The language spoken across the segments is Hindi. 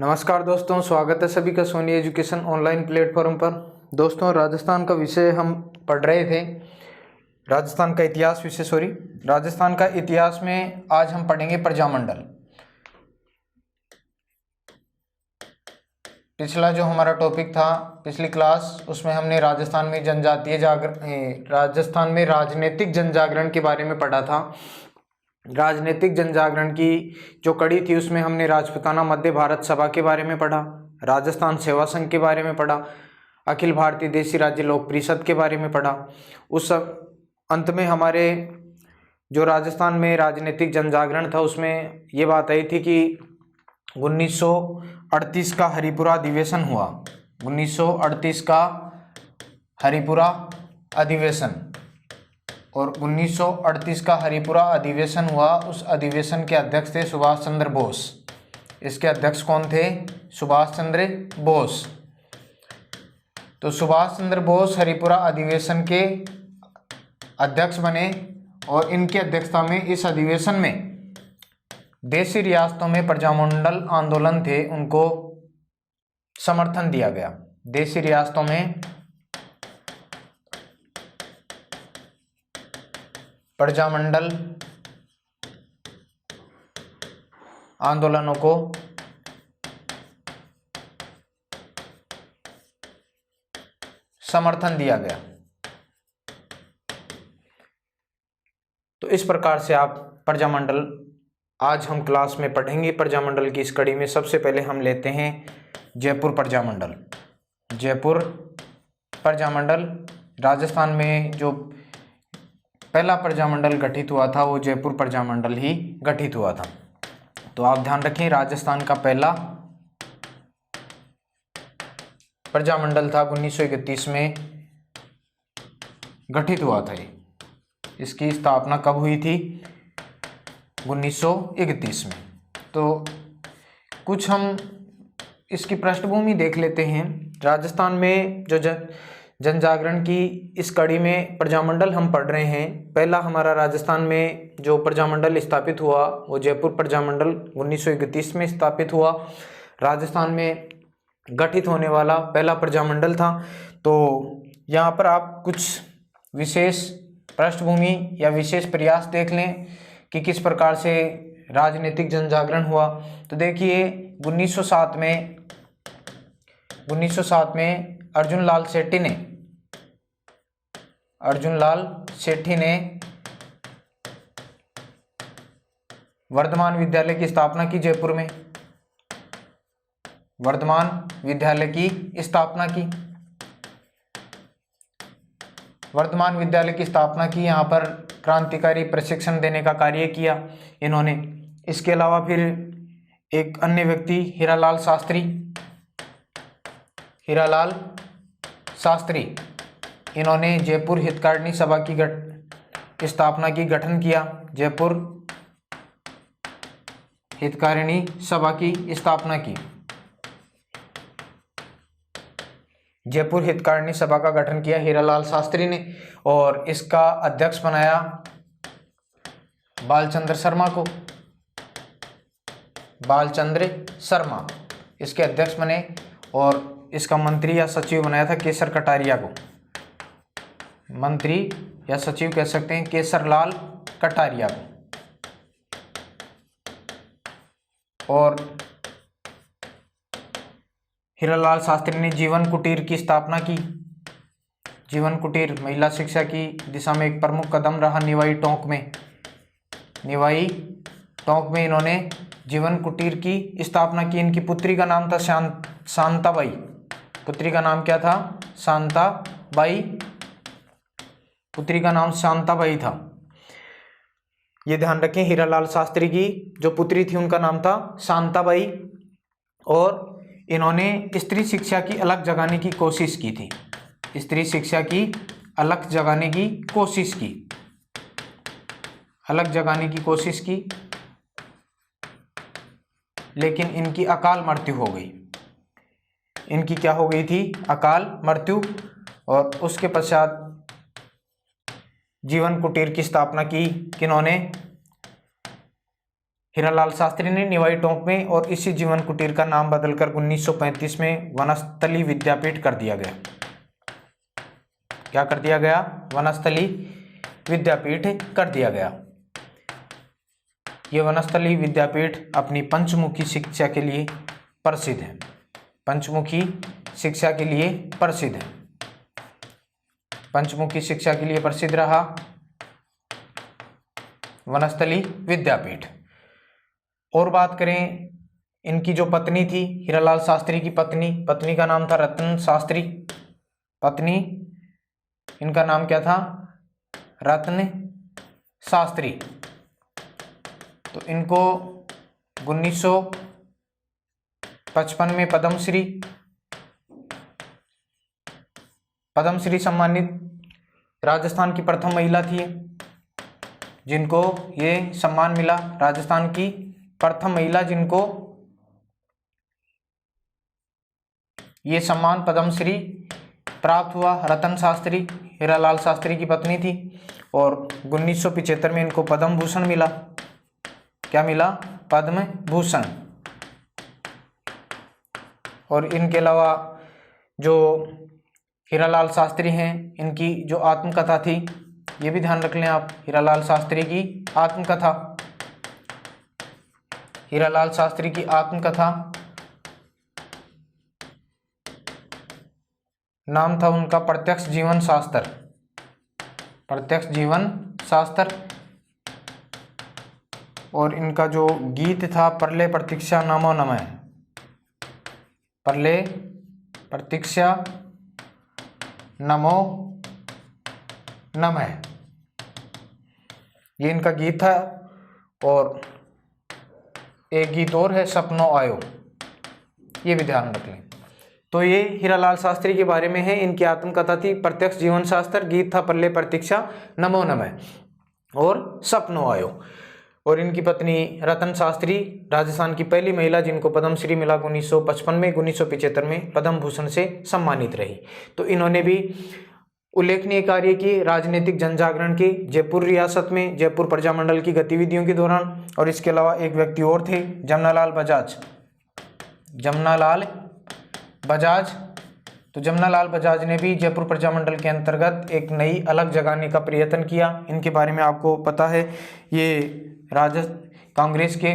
नमस्कार दोस्तों, स्वागत है सभी का सोनी एजुकेशन ऑनलाइन प्लेटफॉर्म पर। दोस्तों, राजस्थान का विषय हम पढ़ रहे थे, राजस्थान का इतिहास विषय राजस्थान का इतिहास में आज हम पढ़ेंगे प्रजामंडल। पिछला जो हमारा टॉपिक था पिछली क्लास, उसमें हमने राजस्थान में राजस्थान में राजनीतिक जन जागरण के बारे में पढ़ा था। राजनीतिक जन जागरण की जो कड़ी थी उसमें हमने राजपूताना मध्य भारत सभा के बारे में पढ़ा, राजस्थान सेवा संघ के बारे में पढ़ा, अखिल भारतीय देशी राज्य लोक परिषद के बारे में पढ़ा। उस सब अंत में हमारे जो राजस्थान में राजनीतिक जन जागरण था उसमें ये बात आई थी कि 1938 का हरिपुरा अधिवेशन हुआ। 1938 का हरिपुरा अधिवेशन और 1938 का हरिपुरा अधिवेशन हुआ। उस अधिवेशन के अध्यक्ष थे सुभाष चंद्र बोस। इसके अध्यक्ष कौन थे? सुभाष चंद्र बोस। तो सुभाष चंद्र बोस हरिपुरा अधिवेशन के अध्यक्ष बने और इनकी अध्यक्षता में इस अधिवेशन में देशी रियासतों में प्रजामंडल आंदोलन थे उनको समर्थन दिया गया। देशी रियासतों में प्रजामंडल आंदोलनों को समर्थन दिया गया। तो इस प्रकार से आप प्रजामंडल आज हम क्लास में पढ़ेंगे। प्रजामंडल की इस कड़ी में सबसे पहले हम लेते हैं जयपुर प्रजामंडल। जयपुर प्रजामंडल राजस्थान में जो पहला प्रजामंडल गठित हुआ था वो जयपुर प्रजामंडल ही गठित हुआ था। तो आप ध्यान रखें, राजस्थान का पहला प्रजामंडल था 1931 में गठित हुआ था। इसकी स्थापना कब हुई थी? 1931 में। तो कुछ हम इसकी पृष्ठभूमि देख लेते हैं। राजस्थान में जो जन जागरण की इस कड़ी में प्रजामंडल हम पढ़ रहे हैं। पहला हमारा राजस्थान में जो प्रजामंडल स्थापित हुआ वो जयपुर प्रजामंडल 1931 में स्थापित हुआ। राजस्थान में गठित होने वाला पहला प्रजामंडल था। तो यहाँ पर आप कुछ विशेष पृष्ठभूमि या विशेष प्रयास देख लें कि किस प्रकार से राजनीतिक जन जागरण हुआ। तो देखिए 1907 में अर्जुन लाल सेठी ने वर्धमान विद्यालय की स्थापना की। जयपुर में वर्धमान विद्यालय की स्थापना की। वर्धमान विद्यालय की स्थापना की, यहाँ पर क्रांतिकारी प्रशिक्षण देने का कार्य किया इन्होंने। इसके अलावा फिर एक अन्य व्यक्ति हीरालाल शास्त्री, इन्होंने जयपुर हितकारिणी सभा की स्थापना की, गठन किया। जयपुर हितकारिणी सभा की स्थापना की। जयपुर हितकारिणी सभा का गठन किया हीरालाल शास्त्री ने और इसका अध्यक्ष बनाया बालचंद्र शर्मा इसके अध्यक्ष बने और इसका मंत्री या सचिव बनाया था केसर कटारिया को। मंत्री या सचिव कह सकते हैं केसरलाल कटारिया को। और हीरालाल शास्त्री ने जीवन कुटीर की स्थापना की। जीवन कुटीर महिला शिक्षा की दिशा में एक प्रमुख कदम रहा। निवाई टोंक में इन्होंने जीवन कुटीर की स्थापना की। इनकी पुत्री का नाम था शांताबाई। पुत्री का नाम क्या था? शांताबाई। पुत्री का नाम शांताबाई था। ये ध्यान रखें, हीरालाल शास्त्री की जो पुत्री थी उनका नाम था शांताबाई और इन्होंने स्त्री शिक्षा की अलग जगाने की कोशिश की थी। स्त्री शिक्षा की अलग जगाने की कोशिश की, लेकिन इनकी अकाल मृत्यु हो गई। इनकी क्या हो गई थी? अकाल मृत्यु। और उसके पश्चात जीवन कुटीर की स्थापना की किन्होंने? हीरालाल शास्त्री ने निवाई टोंक में, और इसी जीवन कुटीर का नाम बदलकर 1935 में वनस्थली विद्यापीठ कर दिया गया। क्या कर दिया गया? वनस्थली विद्यापीठ कर दिया गया। ये वनस्थली विद्यापीठ अपनी पंचमुखी शिक्षा के लिए प्रसिद्ध है। पंचमुखी शिक्षा के लिए प्रसिद्ध है। पंचमुखी शिक्षा के लिए प्रसिद्ध रहा वनस्थली विद्यापीठ। और बात करें इनकी जो पत्नी थी, हीरालाल शास्त्री की पत्नी का नाम था रतन शास्त्री। पत्नी, इनका नाम क्या था? रत्न शास्त्री। तो इनको 1955 में पद्मश्री सम्मानित राजस्थान की प्रथम महिला थी जिनको ये सम्मान मिला। राजस्थान की प्रथम महिला जिनको ये सम्मान पद्मश्री प्राप्त हुआ, रतन शास्त्री हीरालाल शास्त्री की पत्नी थी। और 1975 में इनको पद्म भूषण मिला। क्या मिला? पद्म भूषण। और इनके अलावा जो हीरालाल शास्त्री हैं, इनकी जो आत्मकथा थी, ये भी ध्यान रख लें आप, हीरालाल शास्त्री की आत्मकथा। हीरालाल शास्त्री की आत्मकथा नाम था उनका प्रत्यक्ष जीवन शास्त्र। प्रत्यक्ष जीवन शास्त्र। और इनका जो गीत था परले प्रतीक्षा नमो नमः। परले प्रतीक्षा नमो नमः, ये इनका गीत था। और एक गीत और है, सपनों आयो, ये भी ध्यान रख लें। तो ये हीरालाल शास्त्री के बारे में है। इनकी आत्मकथा थी प्रत्यक्ष जीवन शास्त्र, गीत था परले प्रतीक्षा नमो नमः और सपनों आयो। और इनकी पत्नी रतन शास्त्री राजस्थान की पहली महिला जिनको पद्मश्री मिला 1955 में, 1975 में पद्म भूषण से सम्मानित रही। तो इन्होंने भी उल्लेखनीय कार्य किए राजनीतिक जनजागरण के जयपुर रियासत में, जयपुर प्रजामंडल की गतिविधियों के दौरान। और इसके अलावा एक व्यक्ति और थे, जमनालाल बजाज। जमनालाल बजाज। तो जमनालाल बजाज ने भी जयपुर प्रजामंडल के अंतर्गत एक नई अलग जगाने का प्रयत्न किया। इनके बारे में आपको पता है, ये कांग्रेस के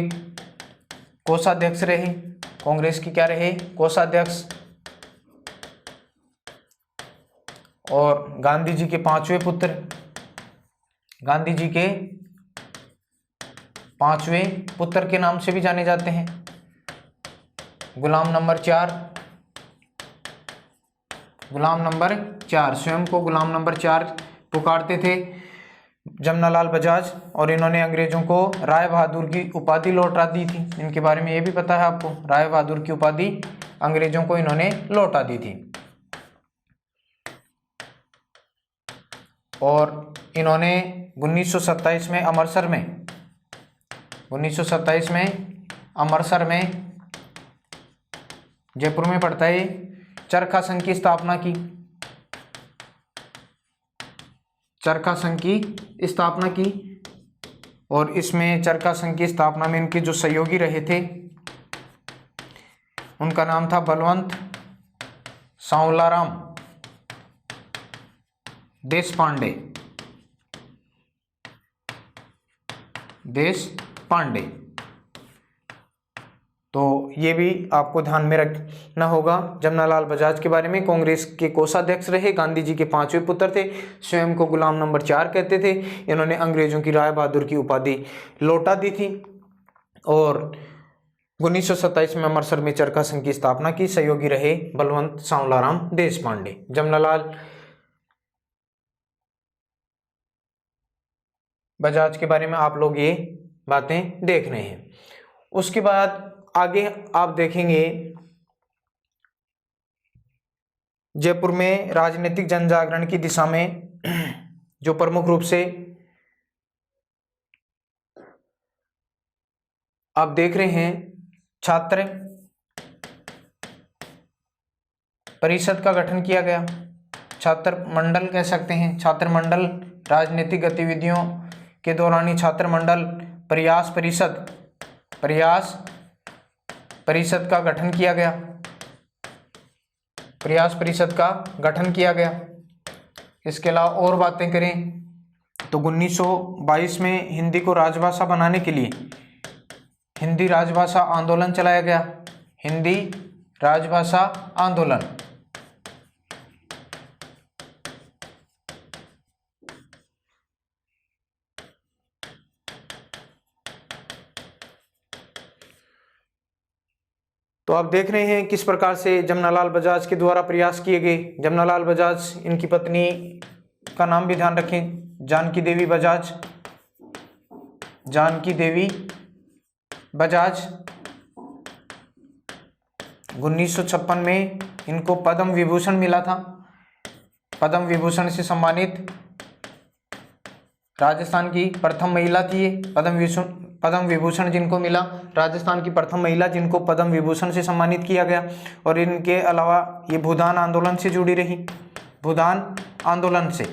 कोषाध्यक्ष रहे। कांग्रेस की क्या रहे? कोषाध्यक्ष। और गांधी जी के पांचवें पुत्र, गांधी जी के पांचवें पुत्र के नाम से भी जाने जाते हैं। गुलाम नंबर 4, गुलाम नंबर 4, स्वयं को गुलाम नंबर 4 पुकारते थे जमनालाल बजाज। और इन्होंने अंग्रेजों को राय बहादुर की उपाधि लौटा दी थी। इनके बारे में ये भी पता है आपको, राय बहादुर की उपाधि अंग्रेजों को इन्होंने लौटा दी थी। और इन्होंने 1927 में अमृतसर में 1927 में अमृतसर में, जयपुर में पड़ता है, चरखा संघ की स्थापना की। चरखा संघ की स्थापना की। और इसमें चरखा संघ की स्थापना में इनके जो सहयोगी रहे थे उनका नाम था बलवंत सांवलाराम देशपांडे। देशपांडे। तो ये भी आपको ध्यान में रखना होगा। जमनालाल बजाज के बारे में, कांग्रेस के कोषाध्यक्ष रहे, गांधी जी के पांचवें पुत्र थे, स्वयं को गुलाम नंबर 4 कहते थे। इन्होंने अंग्रेजों की राय बहादुर की उपाधि लौटा दी थी। और 1927 में अमृतसर में चरखा संघ की स्थापना की। सहयोगी रहे बलवंत सांवलाराम देशपांडे। जमनालाल बजाज के बारे में आप लोग ये बातें देख रहे हैं। उसके बाद आगे आप देखेंगे जयपुर में राजनीतिक जनजागरण की दिशा में जो प्रमुख रूप से आप देख रहे हैं, छात्र परिषद का गठन किया गया। छात्र मंडल कह सकते हैं, छात्र मंडल राजनीतिक गतिविधियों के दौरान ही छात्र मंडल प्रयास परिषद प्रयास परिषद का गठन किया गया। प्रयास परिषद का गठन किया गया। इसके अलावा और बातें करें तो 1922 में हिंदी को राजभाषा बनाने के लिए हिंदी राजभाषा आंदोलन चलाया गया। हिंदी राजभाषा आंदोलन। तो आप देख रहे हैं किस प्रकार से जमनालाल बजाज के द्वारा प्रयास किए गए। जमनालाल बजाज, इनकी पत्नी का नाम भी ध्यान रखें, जानकी देवी बजाज। जानकी देवी बजाज 1956 में इनको पद्म विभूषण मिला था। पद्म विभूषण से सम्मानित राजस्थान की प्रथम महिला थी ये। पद्म विभूषण जिनको मिला, राजस्थान की प्रथम महिला जिनको पद्म विभूषण से सम्मानित किया गया। और इनके अलावा ये भूदान आंदोलन से जुड़ी रही। भूदान आंदोलन से,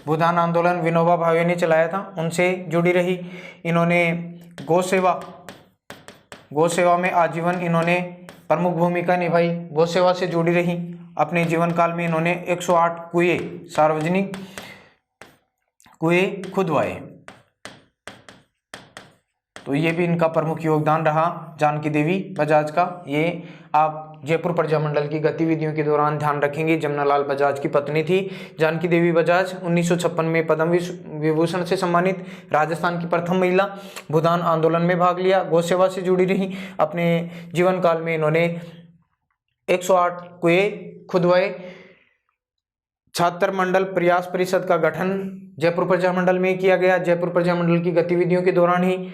भूदान आंदोलन विनोबा भावे ने चलाया था, उनसे जुड़ी रही। इन्होंने गौ सेवा में आजीवन इन्होंने प्रमुख भूमिका निभाई। गौ सेवा से जुड़ी रही। अपने जीवन काल में इन्होंने 108 कुएं, सार्वजनिक कुएं खुदवाए। तो ये भी इनका प्रमुख योगदान रहा जानकी देवी बजाज का। ये आप जयपुर प्रजामंडल की गतिविधियों के दौरान ध्यान रखेंगे। जमनालाल बजाज की पत्नी थी जानकी देवी बजाज। 1956 में पद्म विभूषण से सम्मानित, राजस्थान की प्रथम महिला, भूदान आंदोलन में भाग लिया, गौ सेवा से जुड़ी रही। अपने जीवन काल में इन्होंने 108 कुएं खुदवाए। छात्र मंडल प्रयास परिषद का गठन जयपुर प्रजामंडल में किया गया। जयपुर प्रजामंडल की गतिविधियों के दौरान ही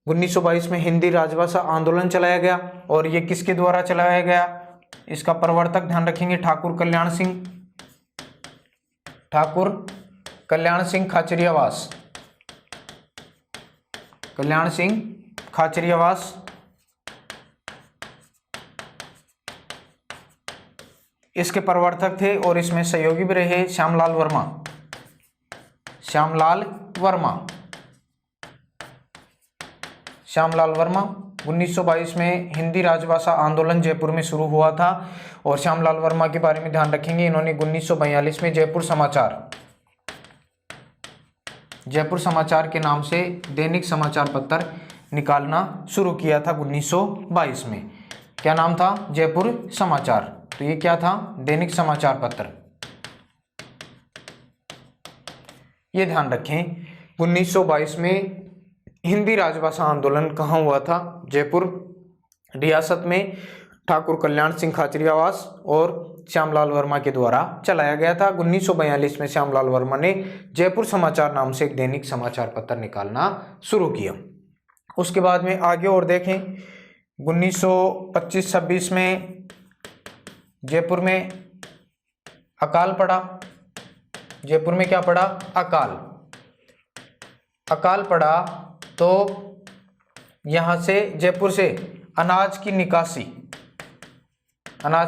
1922 में हिंदी राजभाषा आंदोलन चलाया गया। और ये किसके द्वारा चलाया गया, इसका प्रवर्तक ध्यान रखेंगे ठाकुर कल्याण सिंह खाचरियावास। कल्याण सिंह खाचरियावास। इसके प्रवर्तक थे और इसमें सहयोगी भी रहे श्यामलाल वर्मा। 1922 में हिंदी राजभाषा आंदोलन जयपुर में शुरू हुआ था। और श्यामलाल वर्मा के बारे में ध्यान रखेंगे, इन्होंने 1942 में जयपुर समाचार के नाम से दैनिक समाचार पत्र निकालना शुरू किया था 1922 में। क्या नाम था? जयपुर समाचार। तो ये क्या था? दैनिक समाचार पत्र। ये ध्यान रखें 1922 में हिंदी राजभाषा आंदोलन कहाँ हुआ था? जयपुर रियासत में ठाकुर कल्याण सिंह खाचरियावास और श्यामलाल वर्मा के द्वारा चलाया गया था। 1942 में श्यामलाल वर्मा ने जयपुर समाचार नाम से एक दैनिक समाचार पत्र निकालना शुरू किया। उसके बाद में आगे और देखें 1925-26 में जयपुर में अकाल पड़ा। जयपुर में क्या पड़ा? अकाल पड़ा। तो यहाँ से जयपुर से अनाज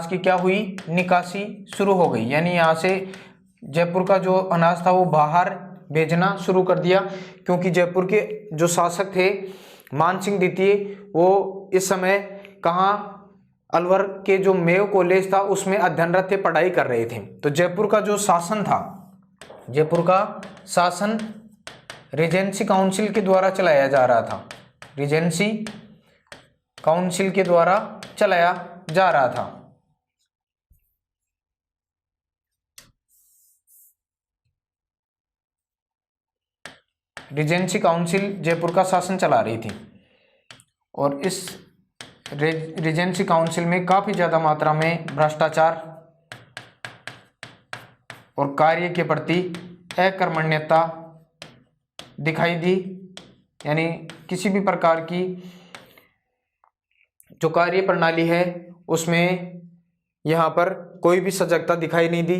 की क्या हुई? निकासी शुरू हो गई। यानी यहाँ से जयपुर का जो अनाज था वो बाहर भेजना शुरू कर दिया, क्योंकि जयपुर के जो शासक थे मानसिंह द्वितीय, वो इस समय कहाँ अलवर के जो मेयो कॉलेज था उसमें अध्ययनरत थे, पढ़ाई कर रहे थे। तो जयपुर का जो शासन था, जयपुर का शासन रीजेंसी काउंसिल के द्वारा चलाया जा रहा था। रीजेंसी काउंसिल के द्वारा चलाया जा रहा था। रीजेंसी काउंसिल जयपुर का शासन चला रही थी। और इस रीजेंसी काउंसिल में काफ़ी ज़्यादा मात्रा में भ्रष्टाचार और कार्य के प्रति अकर्मण्यता दिखाई दी। यानी किसी भी प्रकार की जो कार्य प्रणाली है उसमें यहाँ पर कोई भी सजगता दिखाई नहीं दी।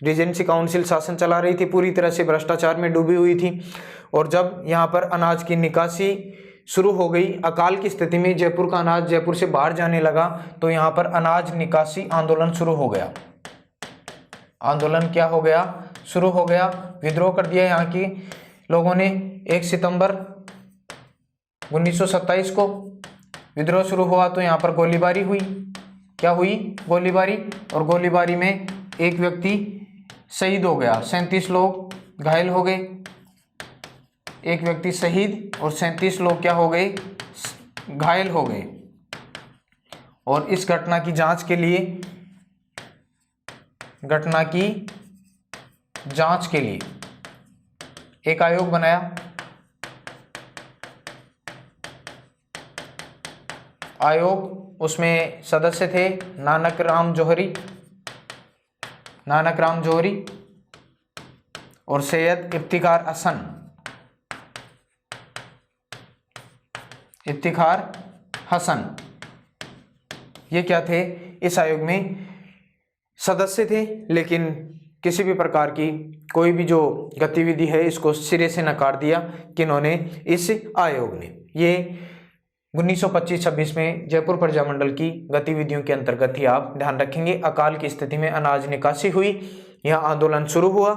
रीजेंसी काउंसिल शासन चला रही थी, पूरी तरह से भ्रष्टाचार में डूबी हुई थी। और जब यहाँ पर अनाज की निकासी शुरू हो गई, अकाल की स्थिति में जयपुर का अनाज जयपुर से बाहर जाने लगा, तो यहाँ पर अनाज निकासी आंदोलन शुरू हो गया। आंदोलन क्या हो गया? शुरू हो गया। विद्रोह कर दिया यहाँ की लोगों ने। 1 सितंबर 1927 को विद्रोह शुरू हुआ तो यहाँ पर गोलीबारी हुई। क्या हुई? गोलीबारी। और गोलीबारी में एक व्यक्ति शहीद हो गया, 37 लोग घायल हो गए। एक व्यक्ति शहीद और 37 लोग क्या हो गए? घायल हो गए। और इस घटना की जांच के लिए एक आयोग बनाया। आयोग, उसमें सदस्य थे नानक राम जौहरी और सैयद इफ्तिखार हसन। ये क्या थे? इस आयोग में सदस्य थे, लेकिन किसी भी प्रकार की कोई भी जो गतिविधि है इसको सिरे से नकार दिया किन्होंने? इस आयोग ने। ये 1925-26 में जयपुर प्रजामंडल की गतिविधियों के अंतर्गत ही आप ध्यान रखेंगे। अकाल की स्थिति में अनाज निकासी हुई, यहाँ आंदोलन शुरू हुआ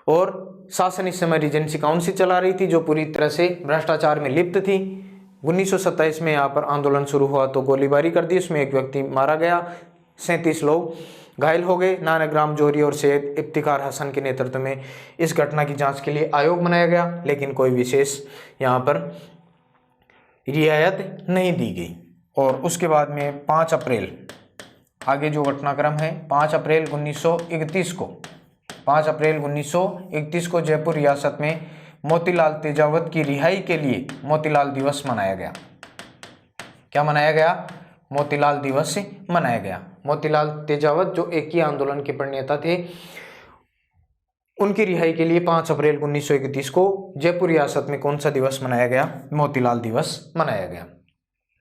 और शासन इस समय रीजेंसी काउंसिल चला रही थी जो पूरी तरह से भ्रष्टाचार में लिप्त थी। 1927 में यहाँ पर आंदोलन शुरू हुआ तो गोलीबारी कर दी, उसमें एक व्यक्ति मारा गया, 37 लोग घायल हो गए। नानक राम जौहरी और सैयद इफ्तिखार हसन के नेतृत्व में इस घटना की जांच के लिए आयोग बनाया गया, लेकिन कोई विशेष यहाँ पर रियायत नहीं दी गई। और उसके बाद में 5 अप्रैल, आगे जो घटनाक्रम है, 5 अप्रैल 1931 को जयपुर रियासत में मोतीलाल तेजावत की रिहाई के लिए मोतीलाल दिवस मनाया गया। क्या मनाया गया? मोतीलाल दिवस मनाया गया। मोतीलाल तेजावत जो एक ही आंदोलन के प्रणेता थे, उनकी रिहाई के लिए 5 अप्रैल 1931 को जयपुर रियासत में कौन सा दिवस मनाया गया? मोतीलाल दिवस मनाया गया।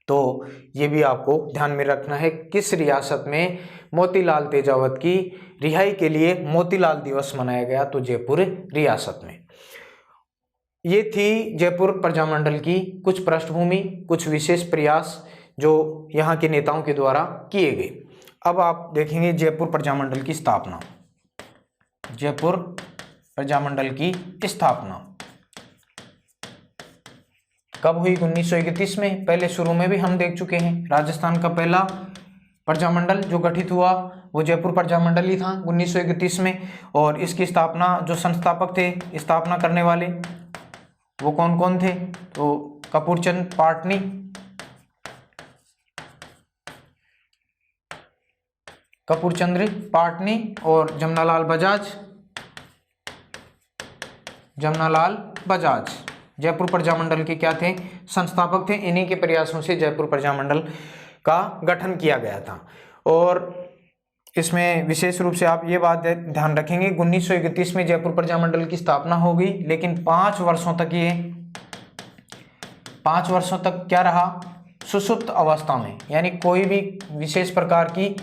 तो ये भी आपको ध्यान में रखना है, किस रियासत में मोतीलाल तेजावत की रिहाई के लिए मोतीलाल दिवस मनाया गया? तो जयपुर रियासत में। ये थी जयपुर प्रजामंडल की कुछ पृष्ठभूमि, कुछ विशेष प्रयास जो यहाँ के नेताओं के द्वारा किए गए। अब आप देखेंगे जयपुर प्रजामंडल की स्थापना। जयपुर प्रजामंडल की स्थापना कब हुई? 1931 में। पहले शुरू में भी हम देख चुके हैं, राजस्थान का पहला प्रजामंडल जो गठित हुआ वो जयपुर प्रजामंडल ही था 1931 में। और इसकी स्थापना, जो संस्थापक थे, स्थापना करने वाले, वो कौन कौन थे? तो कपूरचंद पाटनी और जमनालाल बजाज जयपुर प्रजामंडल के क्या थे? संस्थापक थे। इन्हीं के प्रयासों से जयपुर प्रजामंडल का गठन किया गया था। और इसमें विशेष रूप से आप ये बात ध्यान रखेंगे, 1931 में जयपुर प्रजामंडल की स्थापना हो गई, लेकिन 5 वर्षों तक क्या रहा? सुषुप्त अवस्था में, यानी कोई भी विशेष प्रकार की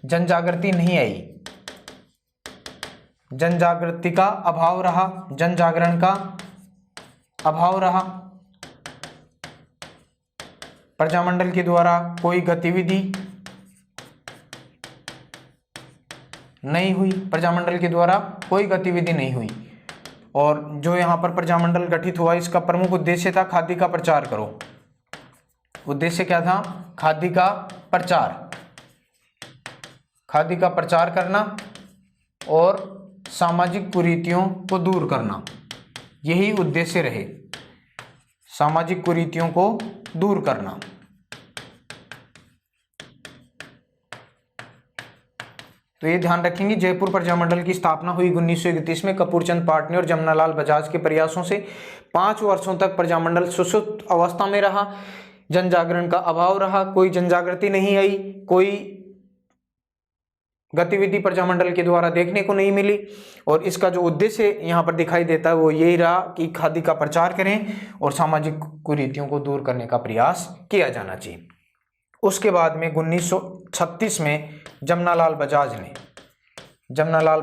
जन जागृति नहीं आई, जन जागृति का अभाव रहा, जन जागरण का अभाव रहा। प्रजामंडल के द्वारा कोई गतिविधि नहीं हुई, और जो यहाँ पर प्रजामंडल गठित हुआ इसका प्रमुख उद्देश्य था खादी का प्रचार करो। उद्देश्य क्या था? खादी का प्रचार करना और सामाजिक कुरीतियों को दूर करना, यही उद्देश्य रहे, सामाजिक कुरीतियों को दूर करना। तो ये ध्यान रखेंगे, जयपुर प्रजामंडल की स्थापना हुई 1931 में कपूरचंद पाटनी और जमनालाल बजाज के प्रयासों से। 5 वर्षों तक प्रजामंडल सुषुप्त अवस्था में रहा, जन जागरण का अभाव रहा, कोई जन जागृति नहीं आई, कोई गतिविधि प्रजामंडल के द्वारा देखने को नहीं मिली। और इसका जो उद्देश्य यहाँ पर दिखाई देता है वो यही रहा कि खादी का प्रचार करें और सामाजिक कुरीतियों को दूर करने का प्रयास किया जाना चाहिए। उसके बाद में 1936 में जमनालाल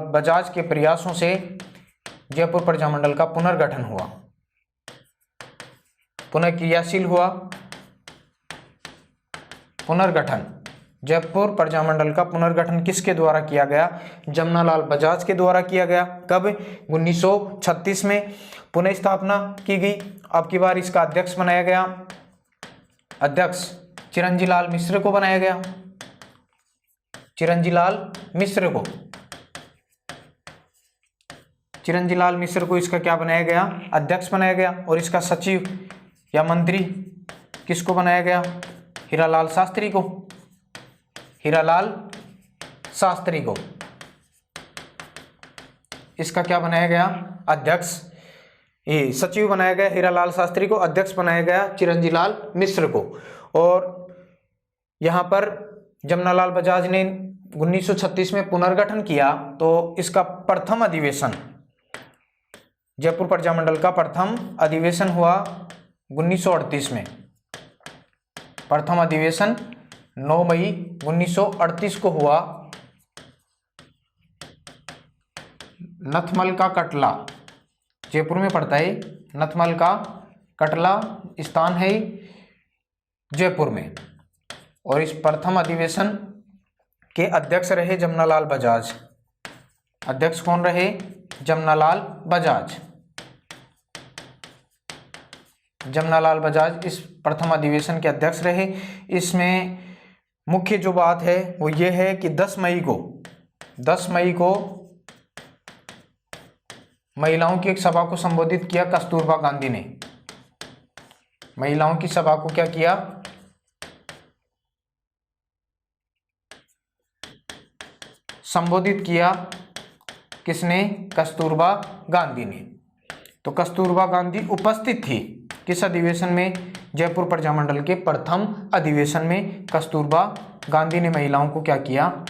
बजाज के प्रयासों से जयपुर प्रजामंडल का पुनर्गठन हुआ, पुनः क्रियाशील हुआ। पुनर्गठन जयपुर प्रजामंडल का पुनर्गठन किसके द्वारा किया गया? जमनालाल बजाज के द्वारा किया गया। कब? 1936 में पुनः स्थापना की गई। अब की बार इसका अध्यक्ष बनाया गया, अध्यक्ष चिरंजीलाल मिश्र को बनाया गया, चिरंजीलाल मिश्र को, चिरंजीलाल मिश्र को इसका क्या बनाया गया? अध्यक्ष बनाया गया। और इसका सचिव या मंत्री किसको बनाया गया? हीरालाल शास्त्री को, हीरालाल शास्त्री को इसका क्या बनाया गया? अध्यक्ष, ये सचिव बनाया गया हीरालाल शास्त्री को, अध्यक्ष बनाया गया चिरंजीलाल मिश्र को। और यहाँ पर जमनालाल बजाज ने 1936 में पुनर्गठन किया, तो इसका प्रथम अधिवेशन, जयपुर प्रजामंडल का प्रथम अधिवेशन हुआ 1938 में। प्रथम अधिवेशन 9 मई 1938 को हुआ। नथमल का कटला जयपुर में पड़ता है, नथमल का कटला स्थान है जयपुर में। और इस प्रथम अधिवेशन के अध्यक्ष रहे जमनालाल बजाज। अध्यक्ष कौन रहे? जमनालाल बजाज। जमनालाल बजाज इस प्रथम अधिवेशन के अध्यक्ष रहे। इसमें मुख्य जो बात है वो ये है कि 10 मई को महिलाओं की एक सभा को संबोधित किया कस्तूरबा गांधी ने। महिलाओं की सभा को क्या किया? संबोधित किया। किसने? कस्तूरबा गांधी ने। तो कस्तूरबा गांधी उपस्थित थी किस अधिवेशन में? जयपुर प्रजामंडल के प्रथम अधिवेशन में कस्तूरबा गांधी ने महिलाओं को क्या किया?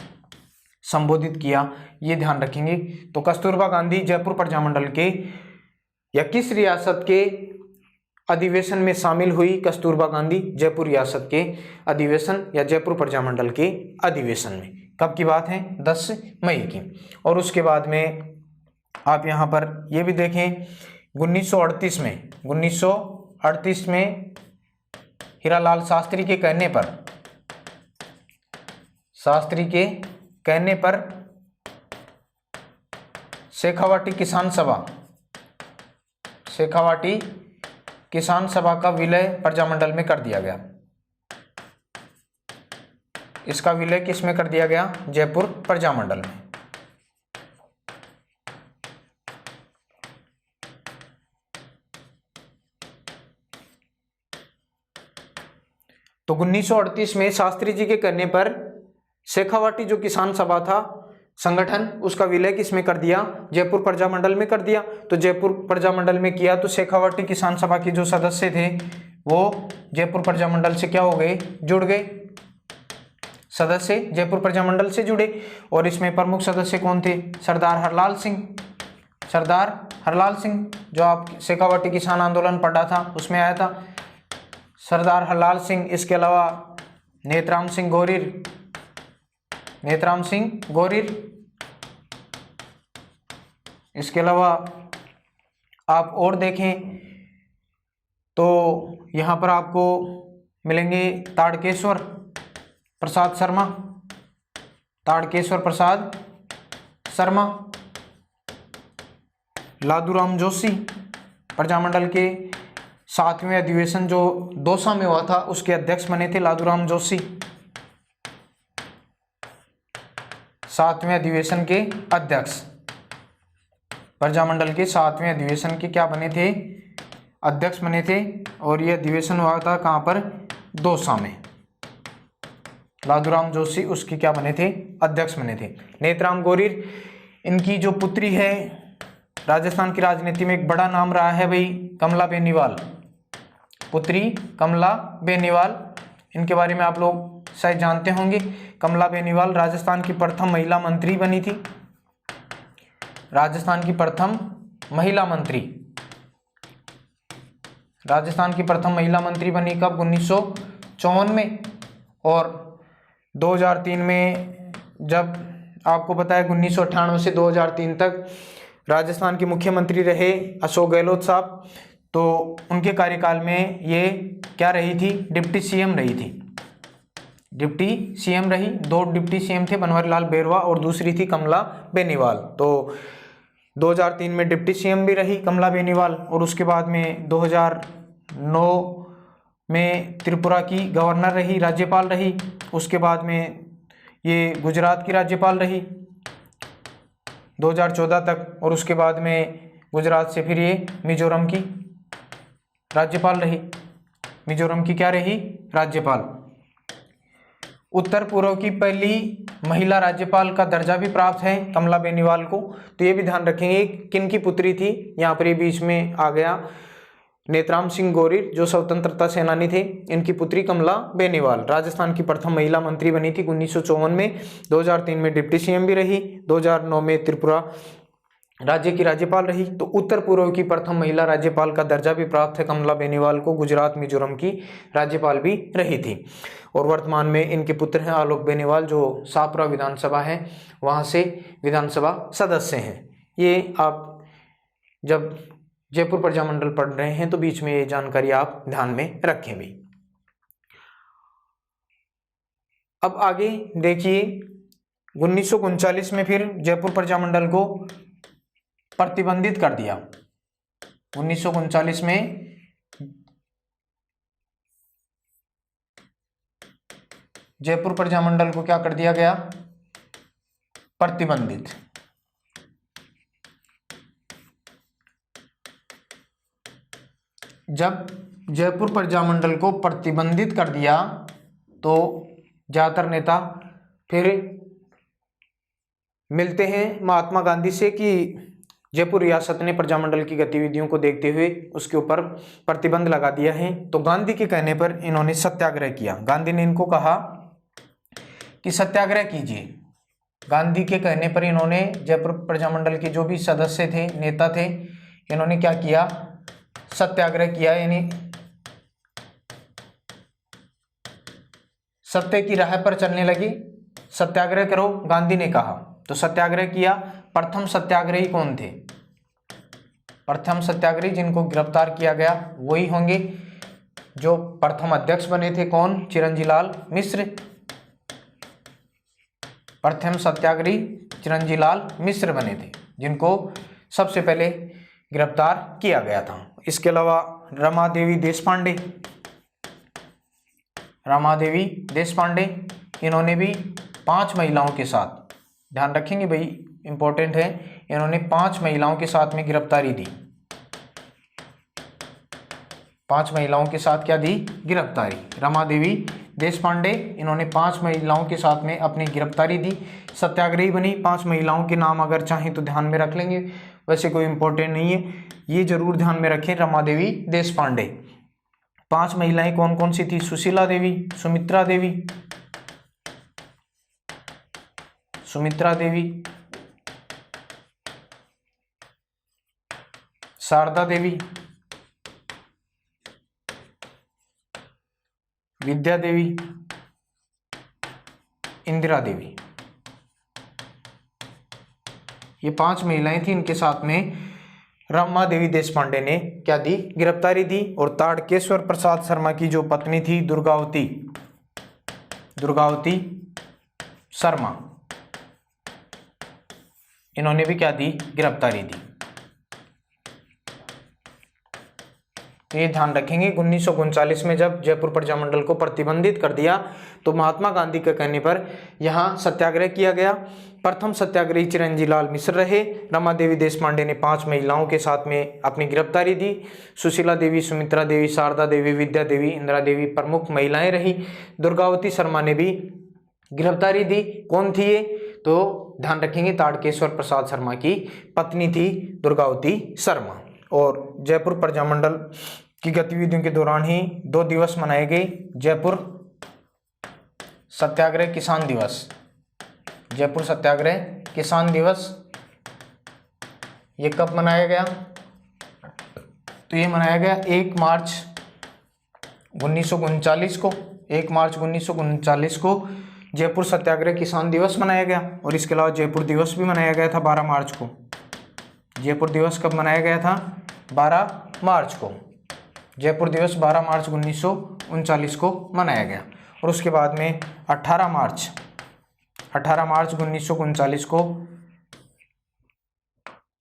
संबोधित किया। ये ध्यान रखेंगे। तो कस्तूरबा गांधी जयपुर प्रजामंडल के या किस रियासत के अधिवेशन में शामिल हुई? कस्तूरबा गांधी जयपुर रियासत के अधिवेशन या जयपुर प्रजामंडल के अधिवेशन में। कब की बात है? 10 मई की। और उसके बाद में आप यहाँ पर ये भी देखें 1938 में हीरालाल शास्त्री के कहने पर शेखावाटी किसान सभा का विलय प्रजामंडल में कर दिया गया। इसका विलय किस में कर दिया गया? जयपुर प्रजामंडल में। तो 1938 में शास्त्री जी के कहने पर शेखावाटी जो किसान सभा था संगठन, उसका विलय किस में कर दिया? जयपुर प्रजामंडल में कर दिया। तो जयपुर प्रजामंडल में किया तो शेखावाटी किसान सभा के जो सदस्य थे वो जयपुर प्रजामंडल से क्या हो गए? जुड़ गए। सदस्य जयपुर प्रजामंडल से जुड़े। और इसमें प्रमुख सदस्य कौन थे? सरदार हरलाल सिंह, जो आप शेखावाटी किसान आंदोलन पढ़ा था उसमें आया था, सरदार हरलाल सिंह। इसके अलावा नेतराम सिंह गोरीर। इसके अलावा आप और देखें तो यहाँ पर आपको मिलेंगे ताड़केश्वर प्रसाद शर्मा, लादूराम जोशी। प्रजामंडल के 7वें अधिवेशन जो दौसा में हुआ था उसके अध्यक्ष बने थे लादूराम जोशी। 7वें अधिवेशन के अध्यक्ष, प्रजामंडल के 7वें अधिवेशन के क्या बने थे? अध्यक्ष बने थे। और ये अधिवेशन हुआ था कहाँ पर? दौसा में। लादूराम जोशी उसकी क्या बने थे? अध्यक्ष बने थे। नेतराम गोरीर, इनकी जो पुत्री है, राजस्थान की राजनीति में एक बड़ा नाम रहा है भाई, कमला बेनीवाल, पुत्री कमला बेनीवाल। इनके बारे में आप लोग शायद जानते होंगे। कमला बेनीवाल राजस्थान की प्रथम महिला मंत्री बनी थी। राजस्थान की प्रथम महिला मंत्री बनी कब? 1954 में। और 2003 में, जब आपको पता है 1998 से 2003 तक राजस्थान के मुख्यमंत्री रहे अशोक गहलोत साहब, तो उनके कार्यकाल में ये क्या रही थी? डिप्टी सीएम रही थी। डिप्टी सीएम रही। 2 डिप्टी सीएम थे, बनवारीलाल बेरवा और दूसरी थी कमला बेनीवाल। तो 2003 में डिप्टी सीएम भी रही कमला बेनीवाल, और उसके बाद में 2009 में त्रिपुरा की गवर्नर रही, राज्यपाल रही। उसके बाद में ये गुजरात की राज्यपाल रही 2014 तक, और उसके बाद में गुजरात से फिर ये मिजोरम की राज्यपाल रही। मिजोरम की क्या रही? राज्यपाल। उत्तर पूर्व की पहली महिला राज्यपाल का दर्जा भी प्राप्त है कमला बेनीवाल को। तो ये भी ध्यान रखेंगे किन की पुत्री थी, यहाँ पर ये बीच में आ गया नेत्राम सिंह गोरिल जो स्वतंत्रता सेनानी थे, इनकी पुत्री कमला बेनीवाल राजस्थान की प्रथम महिला मंत्री बनी थी 1954 में। 2003 में डिप्टी सीएम भी रही। 2009 में त्रिपुरा राज्य की राज्यपाल रही। तो उत्तर पूर्व की प्रथम महिला राज्यपाल का दर्जा भी प्राप्त है कमला बेनीवाल को। गुजरात मिजोरम की राज्यपाल भी रही थी। और वर्तमान में इनके पुत्र हैं आलोक बेनीवाल जो शाहपुरा विधानसभा है वहाँ से विधानसभा सदस्य हैं। ये आप जब जयपुर प्रजामंडल पढ़ रहे हैं तो बीच में ये जानकारी आप ध्यान में रखें भी। अब आगे देखिए 1939 में फिर जयपुर प्रजामंडल को प्रतिबंधित कर दिया। 1939 में जयपुर प्रजामंडल को क्या कर दिया गया? प्रतिबंधित। जब जयपुर प्रजामंडल को प्रतिबंधित कर दिया तो ज़्यादातर नेता फिर मिलते हैं महात्मा गांधी से कि जयपुर रियासत ने प्रजामंडल की गतिविधियों को देखते हुए उसके ऊपर प्रतिबंध लगा दिया है। तो गांधी के कहने पर इन्होंने सत्याग्रह किया। गांधी ने इनको कहा कि सत्याग्रह कीजिए। गांधी के कहने पर इन्होंने जयपुर प्रजामंडल के जो भी सदस्य थे, नेता थे, इन्होंने क्या किया? सत्याग्रह किया, यानी सत्य की राह पर चलने लगी। सत्याग्रह करो, गांधी ने कहा। तो सत्याग्रह किया। प्रथम सत्याग्रही कौन थे? प्रथम सत्याग्रही जिनको गिरफ्तार किया गया वही होंगे जो प्रथम अध्यक्ष बने थे। कौन? चिरंजीलाल मिश्र। प्रथम सत्याग्रही चिरंजीलाल मिश्र बने थे जिनको सबसे पहले गिरफ्तार किया गया था। इसके अलावा रमादेवी देशपांडे, रमादेवी देशपांडे, इन्होंने भी 5 महिलाओं के साथ, ध्यान रखेंगे भाई इंपॉर्टेंट है, इन्होंने 5 महिलाओं के साथ में गिरफ्तारी दी। 5 महिलाओं के साथ क्या दी? गिरफ्तारी। रमादेवी देशपांडे, इन्होंने 5 महिलाओं के साथ में अपनी गिरफ्तारी दी, सत्याग्रही बनी। 5 महिलाओं के नाम अगर चाहें तो ध्यान में रख लेंगे, वैसे कोई इंपॉर्टेंट नहीं है, ये जरूर ध्यान में रखें। रमादेवी देशपांडे। 5 महिलाएं कौन कौन सी थी? सुशीला देवी, सुमित्रा देवी, सुमित्रा देवी, शारदा देवी, विद्या देवी, इंदिरा देवी। ये 5 महिलाएं थी। इनके साथ में रमा देवी देशपांडे ने क्या दी? गिरफ्तारी दी। और ताड़केश्वर प्रसाद शर्मा की जो पत्नी थी दुर्गावती, दुर्गावती शर्मा, इन्होंने भी क्या दी? गिरफ्तारी दी। ये ध्यान रखेंगे 1939 में जब जयपुर प्रजामंडल को प्रतिबंधित कर दिया तो महात्मा गांधी के कहने पर यहाँ सत्याग्रह किया गया। प्रथम सत्याग्रही चिरंजीलाल मिश्र रहे। रमा देवी देशपांडे ने 5 महिलाओं के साथ में अपनी गिरफ्तारी दी। सुशीला देवी, सुमित्रा देवी, शारदा देवी, विद्या देवी, इंदिरा देवी प्रमुख महिलाएं रही। दुर्गावती शर्मा ने भी गिरफ्तारी दी। कौन थी ये? तो ध्यान रखेंगे ताड़केश्वर प्रसाद शर्मा की पत्नी थी दुर्गावती शर्मा। और जयपुर प्रजामंडल की गतिविधियों के दौरान ही 2 दिवस मनाए गए। जयपुर सत्याग्रह किसान दिवस, जयपुर सत्याग्रह किसान दिवस, ये कब मनाया गया? तो ये मनाया गया 1 मार्च 1939 को। 1 मार्च 1939 को जयपुर सत्याग्रह किसान दिवस मनाया गया। और इसके अलावा जयपुर दिवस भी मनाया गया था 12 मार्च को। जयपुर दिवस कब मनाया गया था? 12 मार्च को। जयपुर दिवस 12 मार्च 1939 को मनाया गया। और उसके बाद में 18 मार्च 1939 को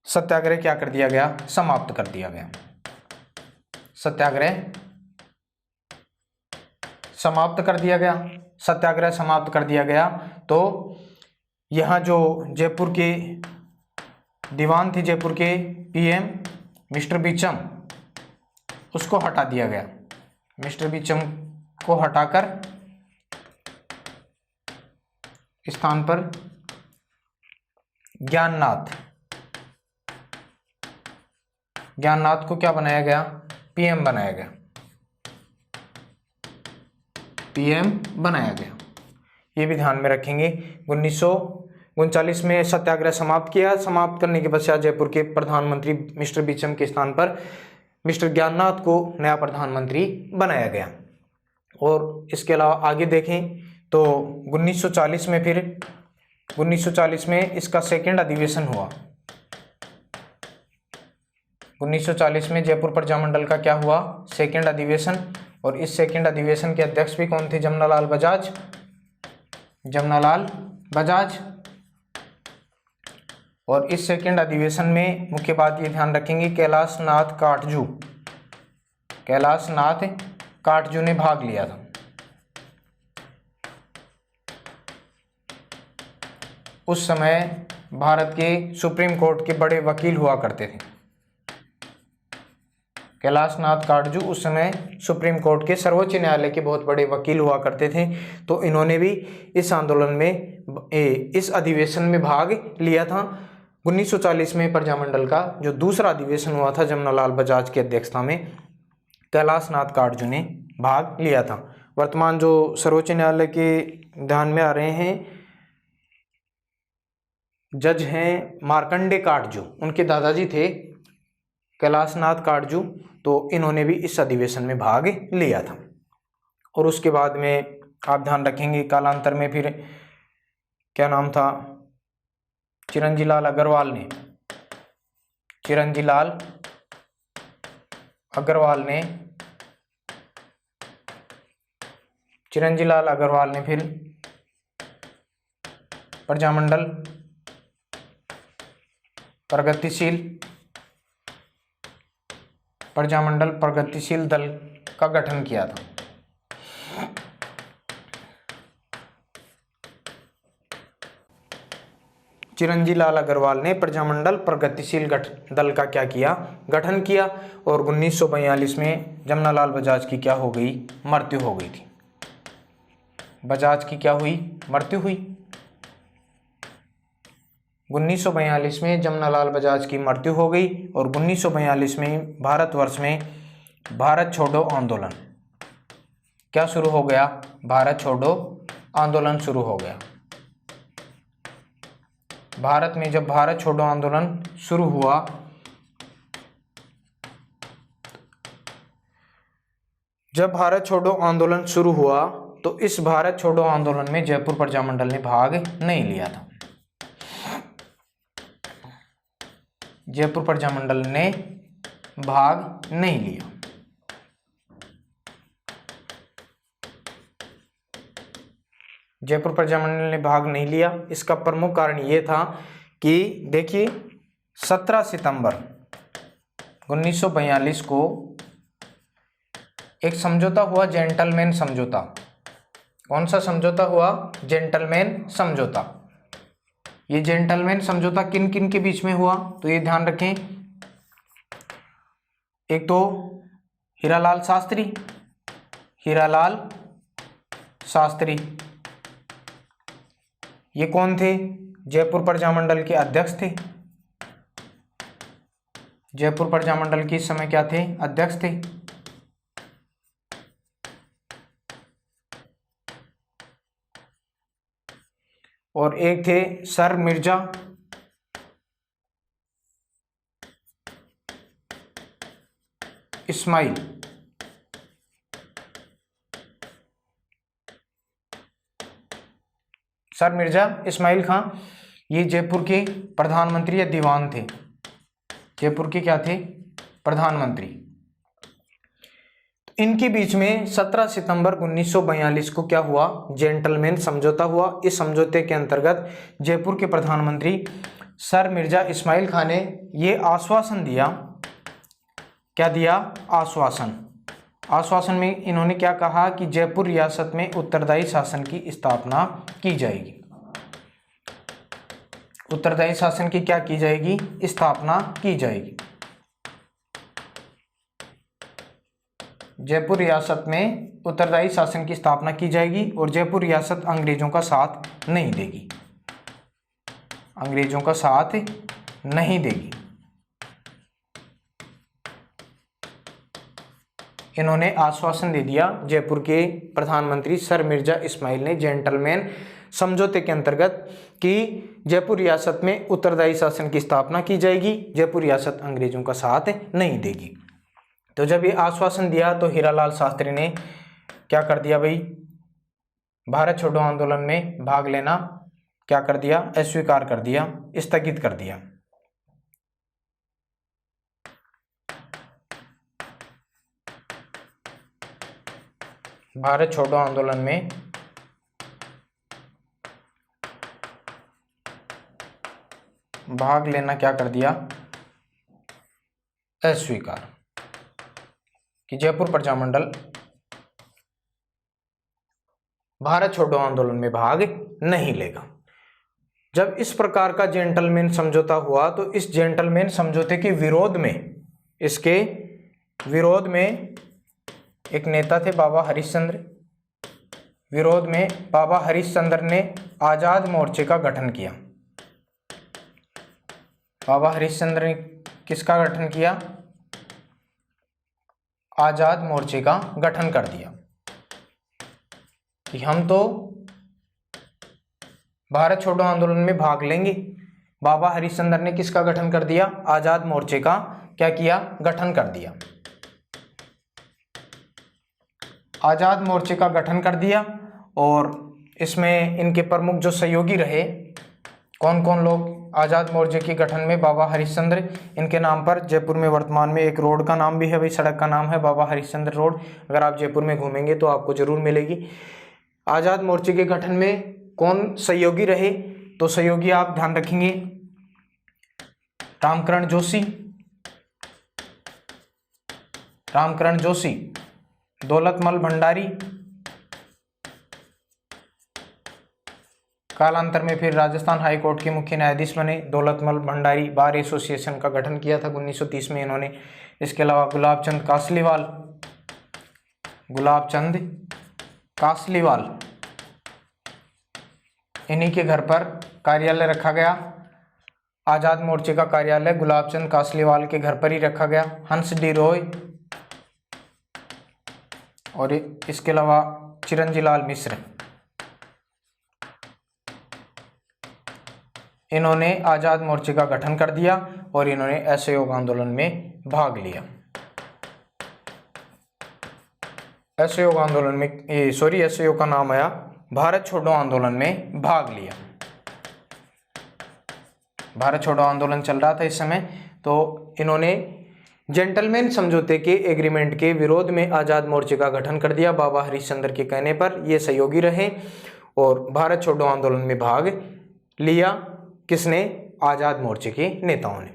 सत्याग्रह क्या कर दिया गया, समाप्त कर दिया गया। सत्याग्रह समाप्त कर दिया गया, सत्याग्रह समाप्त कर दिया गया। तो यहाँ जो जयपुर के दीवान थे, जयपुर के पीएम मिस्टर बीचम, उसको हटा दिया गया। मिस्टर बीचम को हटाकर स्थान पर ज्ञाननाथ को क्या बनाया गया, पीएम बनाया गया, पीएम बनाया गया। ये भी ध्यान में रखेंगे। 1939 में सत्याग्रह समाप्त किया। समाप्त करने के पश्चात जयपुर के प्रधानमंत्री मिस्टर बीचम के स्थान पर मिस्टर ज्ञाननाथ को नया प्रधानमंत्री बनाया गया। और इसके अलावा आगे देखें तो 1940 में इसका सेकेंड अधिवेशन हुआ। 1940 में जयपुर प्रजामंडल का क्या हुआ, सेकेंड अधिवेशन। और इस सेकेंड अधिवेशन के अध्यक्ष भी कौन थे, जमनालाल बजाज। और इस सेकेंड अधिवेशन में मुख्य बात ये ध्यान रखेंगे, कैलाश नाथ काटजू ने भाग लिया था। उस समय भारत के सुप्रीम कोर्ट के बड़े वकील हुआ करते थे। कैलाश नाथ काटजू उस समय सुप्रीम कोर्ट के सर्वोच्च न्यायालय के बहुत बड़े वकील हुआ करते थे। तो इन्होंने भी इस आंदोलन में, इस अधिवेशन में भाग लिया था। 1940 में प्रजामंडल का जो दूसरा अधिवेशन हुआ था जमनालाल बजाज की अध्यक्षता में, कैलाश नाथ काटजू ने भाग लिया था। वर्तमान जो सर्वोच्च न्यायालय के ध्यान में आ रहे हैं जज हैं मार्कंडे काटजू, उनके दादाजी थे कैलाश नाथ काटजू। तो इन्होंने भी इस अधिवेशन में भाग लिया था। और उसके बाद में आप ध्यान रखेंगे कालांतर में फिर क्या नाम था, चिरंजी लाल अग्रवाल ने फिर प्रजामंडल प्रगतिशील दल का गठन किया था। चिरंजी लाल अग्रवाल ने प्रजामंडल प्रगतिशील दल का क्या किया, गठन किया। और 1942 में जमनालाल बजाज की क्या हो गई, मृत्यु हो गई थी। बजाज की क्या हुई, मृत्यु हुई। 1942 में जमनालाल बजाज की मृत्यु हो गई। और 1942 में भारतवर्ष में भारत छोड़ो आंदोलन क्या शुरू हो गया, भारत छोड़ो आंदोलन शुरू हो गया। भारत में जब भारत छोड़ो आंदोलन शुरू हुआ, तो इस भारत छोड़ो आंदोलन में जयपुर प्रजामंडल ने भाग नहीं लिया था। जयपुर प्रजामंडल ने भाग नहीं लिया। जयपुर प्रजामंडल ने भाग नहीं लिया। इसका प्रमुख कारण ये था कि देखिए 17 सितंबर 1942 को एक समझौता हुआ, जेंटलमैन समझौता। कौन सा समझौता हुआ, जेंटलमैन समझौता। ये जेंटलमैन समझौता किन किन के बीच में हुआ, तो ये ध्यान रखें। एक तो हीरालाल शास्त्री, ये कौन थे, जयपुर प्रजामंडल के अध्यक्ष थे। जयपुर प्रजामंडल के इस समय क्या थे, अध्यक्ष थे। और एक थे सर मिर्जा इस्माइल। सर मिर्जा इस्माइल खां, ये जयपुर के प्रधानमंत्री या दीवान थे। जयपुर के क्या थे, प्रधानमंत्री। इनके बीच में 17 सितंबर 1942 को क्या हुआ, जेंटलमैन समझौता हुआ। इस समझौते के अंतर्गत जयपुर के प्रधानमंत्री सर मिर्जा इस्माइल खान ने ये आश्वासन दिया, क्या दिया, आश्वासन में इन्होंने क्या कहा कि जयपुर रियासत में उत्तरदायी शासन की स्थापना की जाएगी। उत्तरदायी शासन की क्या की जाएगी, स्थापना की जाएगी। जयपुर रियासत में उत्तरदायी शासन की स्थापना की जाएगी और जयपुर रियासत अंग्रेजों का साथ नहीं देगी, अंग्रेजों का साथ नहीं देगी। इन्होंने आश्वासन दे दिया जयपुर के प्रधानमंत्री सर मिर्जा इस्माइल ने जेंटलमैन समझौते के अंतर्गत कि जयपुर रियासत में उत्तरदायी शासन की स्थापना की जाएगी, जयपुर रियासत अंग्रेजों का साथ नहीं देगी। तो जब ये आश्वासन दिया तो हीरालाल शास्त्री ने क्या कर दिया भाई, भारत छोड़ो आंदोलन में भाग लेना क्या कर दिया, अस्वीकार कर दिया, स्थगित कर दिया। भारत छोड़ो आंदोलन में भाग लेना क्या कर दिया, अस्वीकार, कि जयपुर प्रजामंडल भारत छोड़ो आंदोलन में भाग नहीं लेगा। जब इस प्रकार का जेंटलमैन समझौता हुआ तो इस जेंटलमैन समझौते के विरोध में, इसके विरोध में एक नेता थे बाबा हरिश्चंद्र, विरोध में बाबा हरिश्चंद्र ने आजाद मोर्चे का गठन किया। बाबा हरिश्चंद्र ने किसका गठन किया, आजाद मोर्चे का गठन कर दिया कि हम तो भारत छोड़ो आंदोलन में भाग लेंगे। बाबा हरिश्चंद्र ने किसका गठन कर दिया, आजाद मोर्चे का क्या किया, गठन कर दिया। आजाद मोर्चे का गठन कर दिया और इसमें इनके प्रमुख जो सहयोगी रहे, कौन कौन लोग आजाद मोर्चे के गठन में, बाबा हरिश्चंद्र, इनके नाम पर जयपुर में वर्तमान में एक रोड का नाम भी है भाई, सड़क का नाम है बाबा हरिश्चंद्र रोड। अगर आप जयपुर में घूमेंगे तो आपको जरूर मिलेगी। आजाद मोर्चे के गठन में कौन सहयोगी रहे, तो सहयोगी आप ध्यान रखेंगे, रामकरण जोशी, रामकरण जोशी, दौलतमल भंडारी, कालांतर में फिर राजस्थान हाई कोर्ट के मुख्य न्यायाधीश बने दौलतमल भंडारी। बार एसोसिएशन का गठन किया था 1930 में इन्होंने। इसके अलावा गुलाबचंद कासलीवाल, गुलाबचंद कासलीवाल, इन्हीं के घर पर कार्यालय रखा गया। आजाद मोर्चे का कार्यालय गुलाबचंद कासलीवाल के घर पर ही रखा गया। हंस डी रॉय और इसके अलावा चिरंजीलाल मिश्र, इन्होंने आजाद मोर्चे का गठन कर दिया और इन्होंने असहयोग आंदोलन में भाग लिया। असहयोग आंदोलन में असहयोग का नाम आया भारत छोड़ो आंदोलन में भाग लिया। भारत छोड़ो आंदोलन चल रहा था इस समय, तो इन्होंने जेंटलमैन समझौते के एग्रीमेंट के विरोध में आजाद मोर्चे का गठन कर दिया। बाबा हरिश्चंद्र के कहने पर ये सहयोगी रहे और भारत छोड़ो आंदोलन में भाग लिया। किसने, आजाद मोर्चे के नेताओं ने।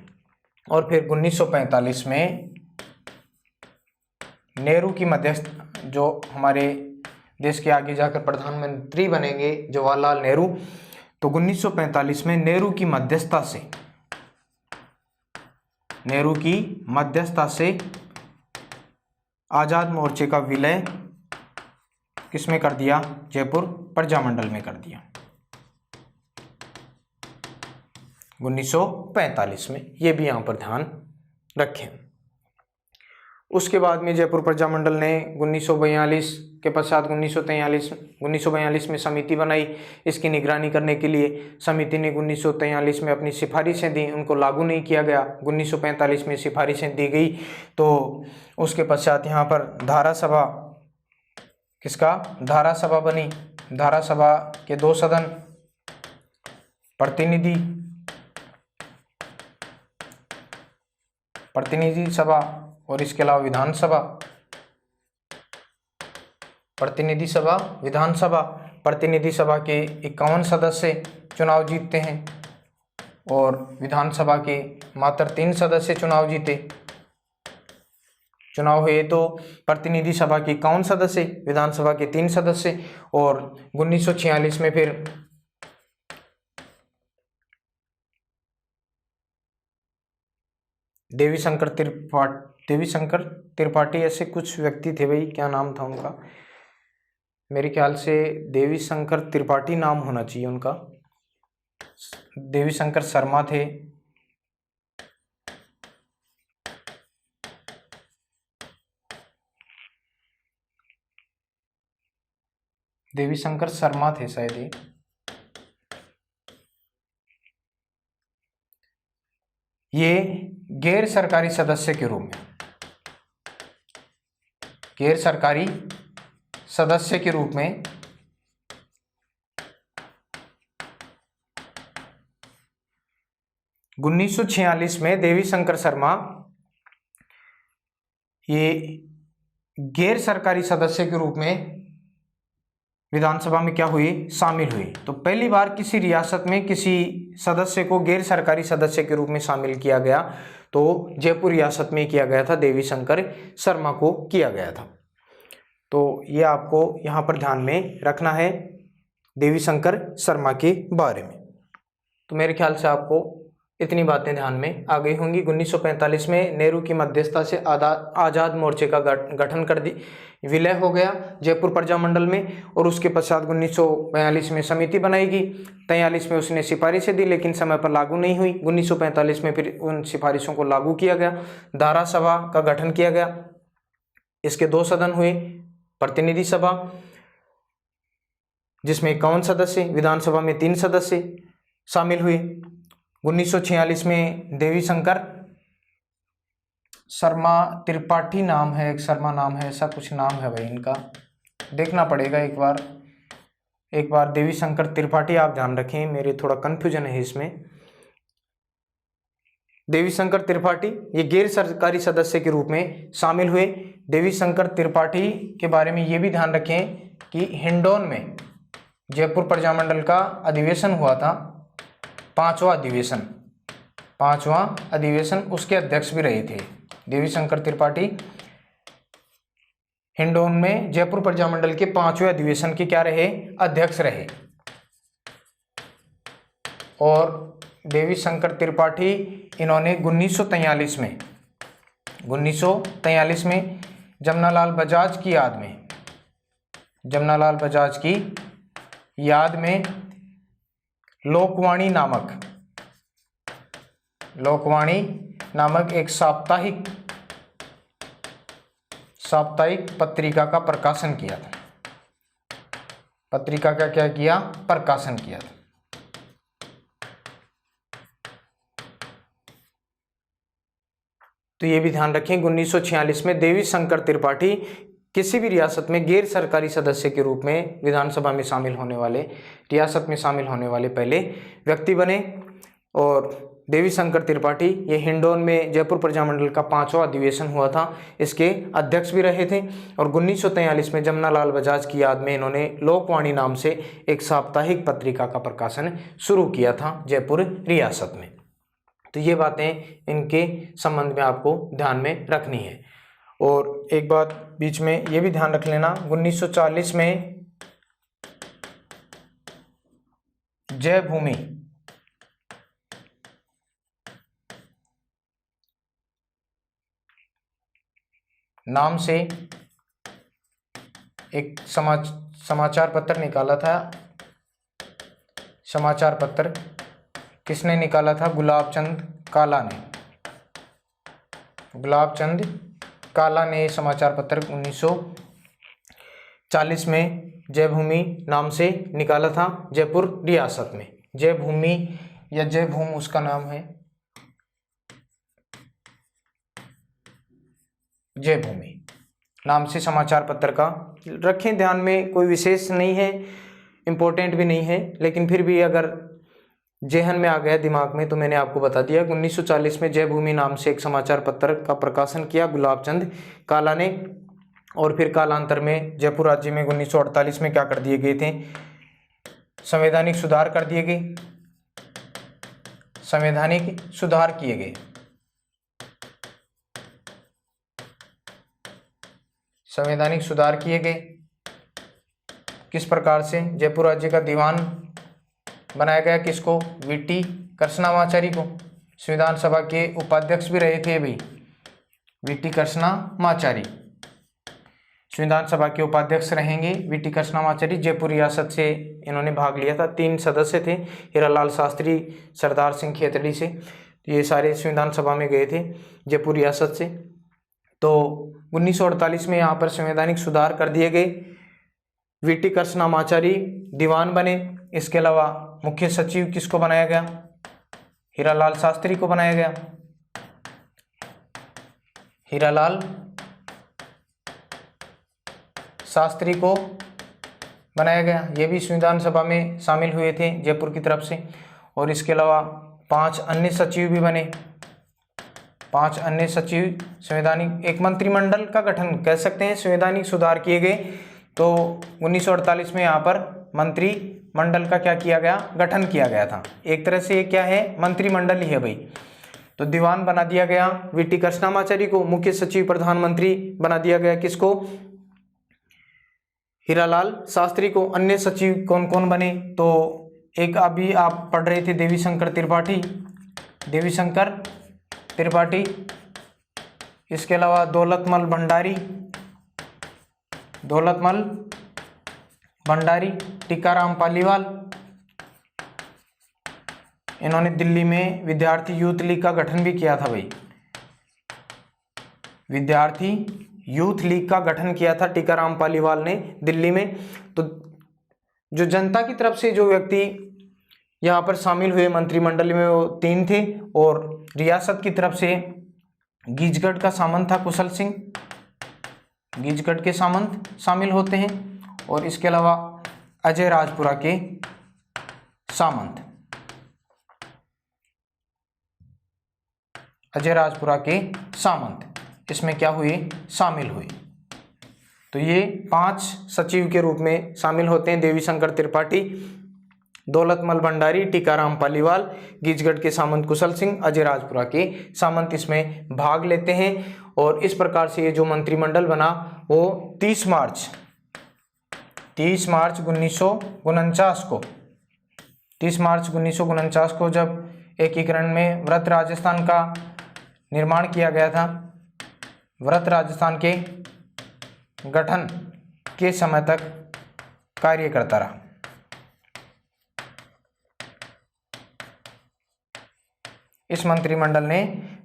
और फिर 1945 में नेहरू की मध्यस्थ, जो हमारे देश के आगे जाकर प्रधानमंत्री बनेंगे जवाहरलाल नेहरू, तो 1945 में नेहरू की मध्यस्थता से आजाद मोर्चे का विलय किसमें कर दिया, जयपुर प्रजामंडल में कर दिया 1945 में। ये भी यहाँ पर ध्यान रखें। उसके बाद में जयपुर प्रजामंडल ने 1942 के पश्चात 1942 में समिति बनाई इसकी निगरानी करने के लिए। समिति ने 1943 में अपनी सिफारिशें दी, उनको लागू नहीं किया गया। 1945 में सिफारिशें दी गई तो उसके पश्चात यहाँ पर धारासभा, किसका, धारासभा बनी। धारासभा के 2 सदन, प्रतिनिधि सभा और इसके अलावा विधानसभा। प्रतिनिधि सभा, विधानसभा। प्रतिनिधि सभा के 51 सदस्य चुनाव जीतते हैं और विधानसभा के मात्र 3 सदस्य चुनाव जीते। चुनाव हुए तो प्रतिनिधि सभा के 51 सदस्य, विधानसभा के 3 सदस्य, और 1946 में फिर देवी शंकर त्रिपाठी ऐसे कुछ व्यक्ति थे भाई, क्या नाम था उनका, मेरे ख्याल से देवी शंकर त्रिपाठी नाम होना चाहिए उनका। देवी शंकर शर्मा थे, देवी शंकर शर्मा थे शायद ये गैर सरकारी सदस्य के रूप में, गैर सरकारी सदस्य के रूप में उन्नीस सौ 46 में देवी शंकर शर्मा ये गैर सरकारी सदस्य के रूप में विधानसभा में क्या हुई, शामिल हुई। तो पहली बार किसी रियासत में किसी सदस्य को गैर सरकारी सदस्य के रूप में शामिल किया गया तो जयपुर रियासत में किया गया था, देवी शंकर शर्मा को किया गया था। तो ये आपको यहाँ पर ध्यान में रखना है देवी शंकर शर्मा के बारे में। तो मेरे ख्याल से आपको इतनी बातें ध्यान में आ गई होंगी। 1945 में नेहरू की मध्यस्थता से आज़ाद मोर्चे का गठन कर दी, विलय हो गया जयपुर प्रजामंडल में, और उसके पश्चात 1942 में समिति बनाई गई। 43 में उसने सिफारिशें दी लेकिन समय पर लागू नहीं हुई। 1945 में फिर उन सिफारिशों को लागू किया गया, धारा सभा का गठन किया गया। इसके 2 सदन हुए, प्रतिनिधि सभा जिसमें 51 सदस्य, विधानसभा में 3 सदस्य शामिल हुए। 1946 में देवी शंकर शर्मा त्रिपाठी नाम है, एक शर्मा नाम है, ऐसा कुछ नाम है भाई इनका, देखना पड़ेगा एक बार देवी शंकर त्रिपाठी आप ध्यान रखें, मेरे थोड़ा कन्फ्यूजन है इसमें। देवी शंकर त्रिपाठी ये गैर सरकारी सदस्य के रूप में शामिल हुए। देवी शंकर त्रिपाठी के बारे में ये भी ध्यान रखें कि हिंडौन में जयपुर प्रजामंडल का अधिवेशन हुआ था, 5वां अधिवेशन, उसके अध्यक्ष भी रहे थे देवी शंकर त्रिपाठी। हिंडौन में जयपुर प्रजामंडल के 5वें अधिवेशन के क्या रहे, अध्यक्ष रहे। और देवी शंकर त्रिपाठी इन्होंने 1943 में जमनालाल बजाज की याद में लोकवाणी नामक एक साप्ताहिक पत्रिका का प्रकाशन किया था। पत्रिका का क्या किया, प्रकाशन किया था। तो ये भी ध्यान रखें 1946 में देवी शंकर त्रिपाठी किसी भी रियासत में गैर सरकारी सदस्य के रूप में विधानसभा में शामिल होने वाले, रियासत में शामिल होने वाले पहले व्यक्ति बने। और देवी शंकर त्रिपाठी ये हिंडौन में जयपुर प्रजामंडल का 5वां अधिवेशन हुआ था, इसके अध्यक्ष भी रहे थे। और 1943 में जमनालाल बजाज की याद में इन्होंने लोकवाणी नाम से एक साप्ताहिक पत्रिका का प्रकाशन शुरू किया था जयपुर रियासत में। तो ये बातें इनके संबंध में आपको ध्यान में रखनी है। और एक बात बीच में ये भी ध्यान रख लेना, 1940 में जय भूमि नाम से एक समाचार पत्र निकाला था। समाचार पत्र किसने निकाला था, गुलाबचंद काला ने समाचार पत्र 1940 में जय भूमि नाम से निकाला था जयपुर रियासत में। जय भूमि या जय भूम उसका नाम है, जय भूमि नाम से समाचार पत्र का रखें ध्यान में, कोई विशेष नहीं है, इम्पोर्टेंट भी नहीं है, लेकिन फिर भी अगर जेहन में आ गया दिमाग में तो मैंने आपको बता दिया। 1940 में जय भूमि नाम से एक समाचार पत्र का प्रकाशन किया गुलाबचंद काला ने, और फिर कालांतर में जयपुर राज्य में 1948 में क्या कर दिए गए थे, संवैधानिक सुधार कर दिए गए, संवैधानिक सुधार किए गए। संवैधानिक सुधार किए गए किस प्रकार से, जयपुर राज्य का दीवान बनाया गया किसको, वीटी कृष्णामाचारी को। संविधान सभा के उपाध्यक्ष भी रहे थे भाई वीटी कृष्णामाचारी, संविधान सभा के उपाध्यक्ष रहेंगे वीटी कृष्णामाचारी। जयपुर रियासत से इन्होंने भाग लिया था, 3 सदस्य थे, हीरालाल शास्त्री, सरदार सिंह खेतड़ी से, ये सारे संविधान सभा में गए थे जयपुर रियासत से। तो 1948 में यहाँ पर संवैधानिक सुधार कर दिए गए, वीटी कृष्णामाचारी दीवान बने। इसके अलावा मुख्य सचिव किसको बनाया गया, हीरालाल शास्त्री को बनाया गया, हीरालाल शास्त्री को बनाया गया। ये भी संविधान सभा में शामिल हुए थे जयपुर की तरफ से। और इसके अलावा 5 अन्य सचिव भी बने, 5 अन्य सचिव संवैधानिक, एक मंत्रिमंडल का गठन कह सकते हैं, संवैधानिक सुधार किए गए। तो 1948 में यहाँ पर मंत्रिमंडल का क्या किया गया, गठन किया गया था। एक तरह से ये क्या है, मंत्रिमंडल ही है भाई। तो दीवान बना दिया गया वीटी कृष्णामाचारी को, मुख्य सचिव प्रधानमंत्री बना दिया गया किसको, हीरालाल शास्त्री को। अन्य सचिव कौन कौन बने, तो एक अभी आप पढ़ रहे थे देवीशंकर त्रिपाठी, देवीशंकर त्रिपाठी। इसके अलावा दौलतमल भंडारी, दौलतमल भंडारी, टीकाराम पालीवाल, इन्होंने दिल्ली में विद्यार्थी यूथ लीग का गठन भी किया था भाई, विद्यार्थी यूथ लीग का गठन किया था टीकाराम पालीवाल ने दिल्ली में। तो जो जनता की तरफ से जो व्यक्ति यहाँ पर शामिल हुए मंत्रिमंडल में वो 3 थे, और रियासत की तरफ से गीजगढ़ का सामंत था कुशल सिंह, गीजगढ़ के सामंत शामिल होते हैं, और इसके अलावा अजय राजपुरा के सामंत, अजय राजपुरा के सामंत इसमें क्या हुए, शामिल हुए। तो ये 5 सचिव के रूप में शामिल होते हैं, देवीशंकर त्रिपाठी, दौलतमल भंडारी, टीकाराम पालीवाल, गीजगढ़ के सामंत कुशल सिंह, अजय राजपुरा के सामंत इसमें भाग लेते हैं। और इस प्रकार से ये जो मंत्रिमंडल बना वो 30 मार्च 1949 को, 30 मार्च 1949 को जब एकीकरण में वृत्त राजस्थान का निर्माण किया गया था, वृत्त राजस्थान के गठन के समय तक कार्य करता रहा। इस मंत्रिमंडल ने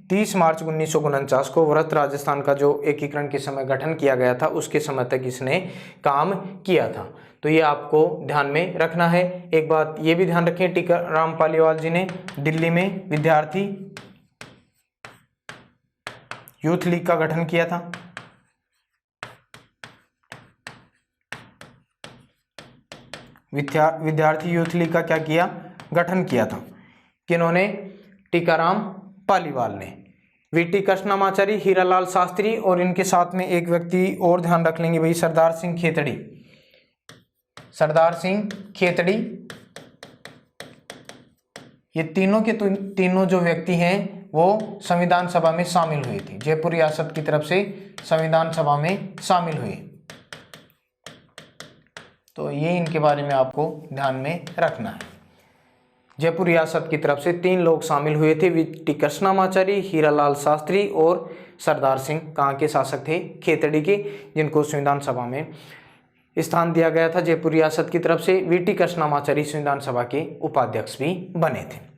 30 मार्च 1949 को वृत्त राजस्थान का जो एकीकरण के समय गठन किया गया था उसके समय तक इसने काम किया था। तो ये आपको ध्यान में रखना है। एक बात ये भी ध्यान रखें, टीकाराम पालीवाल जी ने दिल्ली में विद्यार्थी यूथ लीग का गठन किया था। विद्यार्थी यूथ लीग का क्या किया, गठन किया था। किन्होंने, टीकाराम पालीवाल ने, वीटी कृष्णामाचारी, हीरालाल शास्त्री, और इनके साथ में एक व्यक्ति और ध्यान रख लेंगे भाई, सरदार सिंह खेतड़ी, सरदार सिंह खेतड़ी। ये तीनों के तीनों जो व्यक्ति हैं वो संविधान सभा में शामिल हुए थे, जयपुर रियासत की तरफ से संविधान सभा में शामिल हुए। तो ये इनके बारे में आपको ध्यान में रखना है। जयपुर रियासत की तरफ से 3 लोग शामिल हुए थे, वीटी कृष्णामाचारी, हीरालाल शास्त्री और सरदार सिंह। कहाँ के शासक थे, खेतड़ी के, जिनको संविधान सभा में स्थान दिया गया था जयपुर रियासत की तरफ से। वीटी कृष्णामाचारी संविधान सभा के उपाध्यक्ष भी बने थे।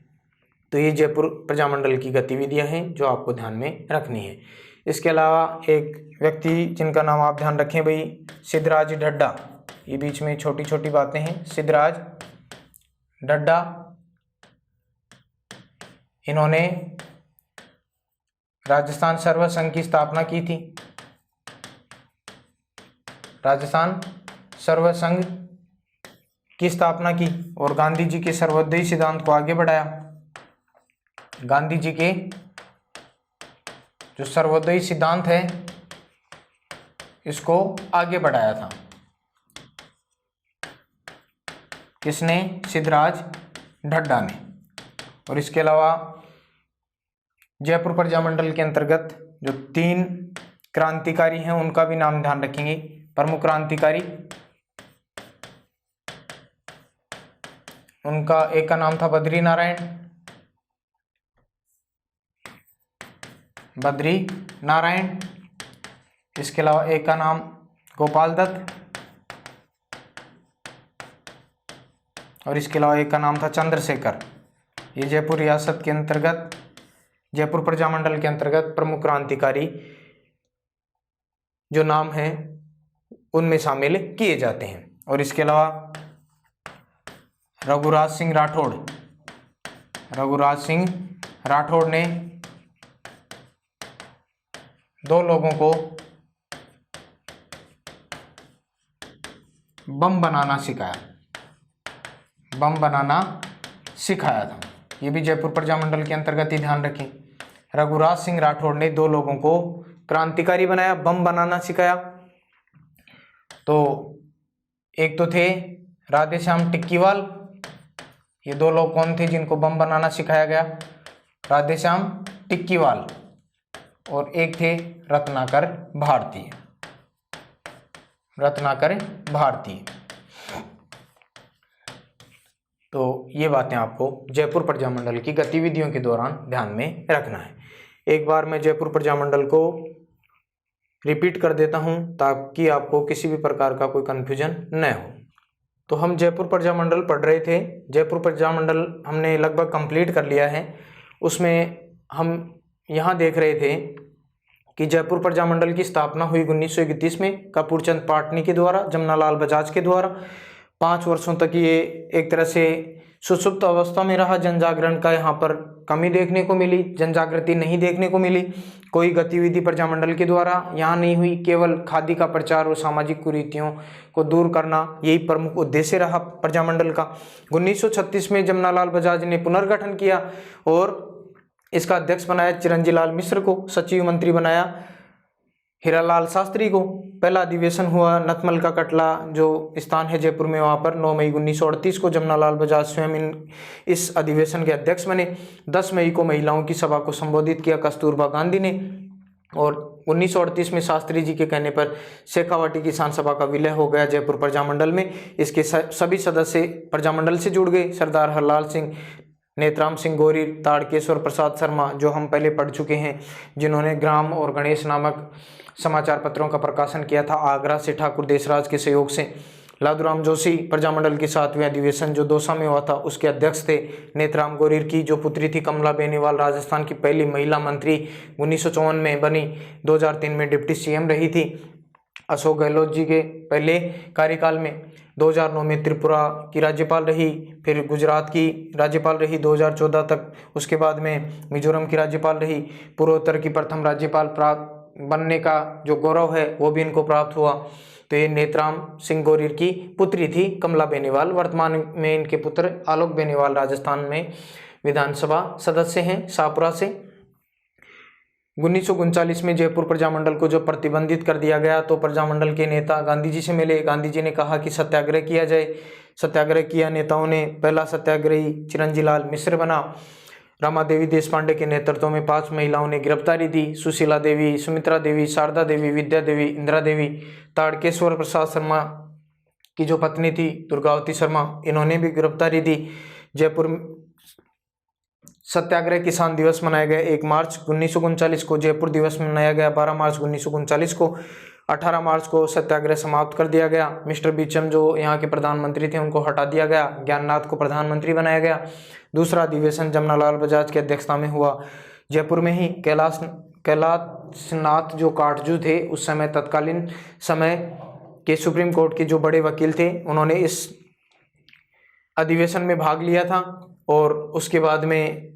तो ये जयपुर प्रजामंडल की गतिविधियां हैं जो आपको ध्यान में रखनी है। इसके अलावा एक व्यक्ति जिनका नाम आप ध्यान रखें भाई, सिद्धराज ढड्डा। ये बीच में छोटी छोटी बातें हैं। सिद्धराज ढड्डा, इन्होंने राजस्थान सर्व संघ की स्थापना की थी, राजस्थान सर्व संघ की स्थापना की, और गांधी जी के सर्वोदय सिद्धांत को आगे बढ़ाया। गांधी जी के जो सर्वोदय सिद्धांत है इसको आगे बढ़ाया था। किसने? सिद्धराज ढड्डा ने। और इसके अलावा जयपुर प्रजामंडल के अंतर्गत जो 3 क्रांतिकारी हैं उनका भी नाम ध्यान रखेंगे। प्रमुख क्रांतिकारी, उनका एक का नाम था बद्री नारायण। इसके अलावा एक का नाम गोपाल दत्त, और इसके अलावा एक का नाम था चंद्रशेखर। ये जयपुर रियासत के अंतर्गत, जयपुर प्रजामंडल के अंतर्गत प्रमुख क्रांतिकारी जो नाम हैं उनमें शामिल किए जाते हैं। और इसके अलावा रघुराज सिंह राठौड़ ने 2 लोगों को बम बनाना सिखाया था। ये भी जयपुर प्रजामंडल के अंतर्गत ही ध्यान रखें। रघुराज सिंह राठौड़ ने 2 लोगों को क्रांतिकारी बनाया, बम बनाना सिखाया। तो एक तो थे राधेश्याम टिक्कीवाल। ये 2 लोग कौन थे जिनको बम बनाना सिखाया गया? राधेश्याम टिक्कीवाल। और एक थे रत्नाकर भारती। तो ये बातें आपको जयपुर प्रजामंडल की गतिविधियों के दौरान ध्यान में रखना है। एक बार मैं जयपुर प्रजामंडल को रिपीट कर देता हूं ताकि आपको किसी भी प्रकार का कोई कन्फ्यूजन न हो। तो हम जयपुर प्रजामंडल पढ़ रहे थे। जयपुर प्रजामंडल हमने लगभग कंप्लीट कर लिया है। उसमें हम यहाँ देख रहे थे कि जयपुर प्रजामंडल की स्थापना हुई 1931 में कपूर चंद पाटनी के द्वारा, जमनालाल बजाज के द्वारा। 5 वर्षों तक ये एक तरह से सुषुप्त अवस्था में रहा। जन जागरण का यहाँ पर कमी देखने को मिली, जन जागृति नहीं देखने को मिली। कोई गतिविधि प्रजामंडल के द्वारा यहाँ नहीं हुई। केवल खादी का प्रचार और सामाजिक कुरीतियों को दूर करना यही प्रमुख उद्देश्य रहा प्रजामंडल का। 1936 में जमनालाल बजाज ने पुनर्गठन किया और इसका अध्यक्ष बनाया चिरंजीलाल मिश्र को, सचिव मंत्री बनाया हीरालाल शास्त्री को। पहला अधिवेशन हुआ नथमल का कटला जो स्थान है जयपुर में, वहाँ पर 9 मई 1938 को जमनालाल बजाज स्वयं इस अधिवेशन के अध्यक्ष बने। 10 मई को महिलाओं की सभा को संबोधित किया कस्तूरबा गांधी ने। और 1938 में शास्त्री जी के कहने पर शेखावाटी किसान सभा का विलय हो गया जयपुर प्रजामंडल में। इसके सभी सदस्य प्रजामंडल से जुड़ गए। सरदार हरलाल सिंह, नेत्राम सिंह गौरी, ताड़केश्वर प्रसाद शर्मा जो हम पहले पढ़ चुके हैं, जिन्होंने ग्राम और गणेश नामक समाचार पत्रों का प्रकाशन किया था आगरा से ठाकुर देशराज के सहयोग से। लादूराम जोशी प्रजामंडल के 7वें अधिवेशन जो दौसा में हुआ था उसके अध्यक्ष थे। नेत्राम गौरीर की जो पुत्री थी कमला बेनीवाल, राजस्थान की पहली महिला मंत्री, 1954 में बनी, 2003 में डिप्टी सीएम रही थी। अशोक गहलोत जी के पहले कार्यकाल में 2009 में त्रिपुरा की राज्यपाल रही, फिर गुजरात की राज्यपाल रही 2014 तक। उसके बाद में मिजोरम की राज्यपाल रही। पूर्वोत्तर की प्रथम राज्यपाल प्राप्त बनने का जो गौरव है वो भी इनको प्राप्त हुआ। तो ये नेत्राम सिंह गौरीर की पुत्री थी कमला बेनीवाल। वर्तमान में इनके पुत्र आलोक बेनीवाल राजस्थान में विधानसभा सदस्य हैं शाहपुरा से। 1939 में जयपुर प्रजामंडल को जो प्रतिबंधित कर दिया गया तो प्रजामंडल के नेता गांधी जी से मिले। गांधी जी ने कहा कि सत्याग्रह किया जाए। सत्याग्रह किया। नेताओं ने पहला सत्याग्रही चिरंजीलाल मिश्र बना। रमा देवी देशपांडे के नेतृत्व में 5 महिलाओं ने गिरफ्तारी दी। सुशीला देवी, सुमित्रा देवी, शारदा देवी, विद्या देवी, इंदिरा देवी। ताड़केश्वर प्रसाद शर्मा की जो पत्नी थी दुर्गावती शर्मा, इन्होंने भी गिरफ्तारी दी। जयपुर सत्याग्रह किसान दिवस मनाया गया 1 मार्च 1939 को। जयपुर दिवस मनाया गया 12 मार्च 1939 को। 18 मार्च को सत्याग्रह समाप्त कर दिया गया। मिस्टर बीचम जो यहाँ के प्रधानमंत्री थे उनको हटा दिया गया। ज्ञाननाथ को प्रधानमंत्री बनाया गया। दूसरा अधिवेशन जमनालाल बजाज की अध्यक्षता में हुआ जयपुर में ही। कैलाशनाथ जो काटजू थे उस समय तत्कालीन समय के सुप्रीम कोर्ट के जो बड़े वकील थे उन्होंने इस अधिवेशन में भाग लिया था। और उसके बाद में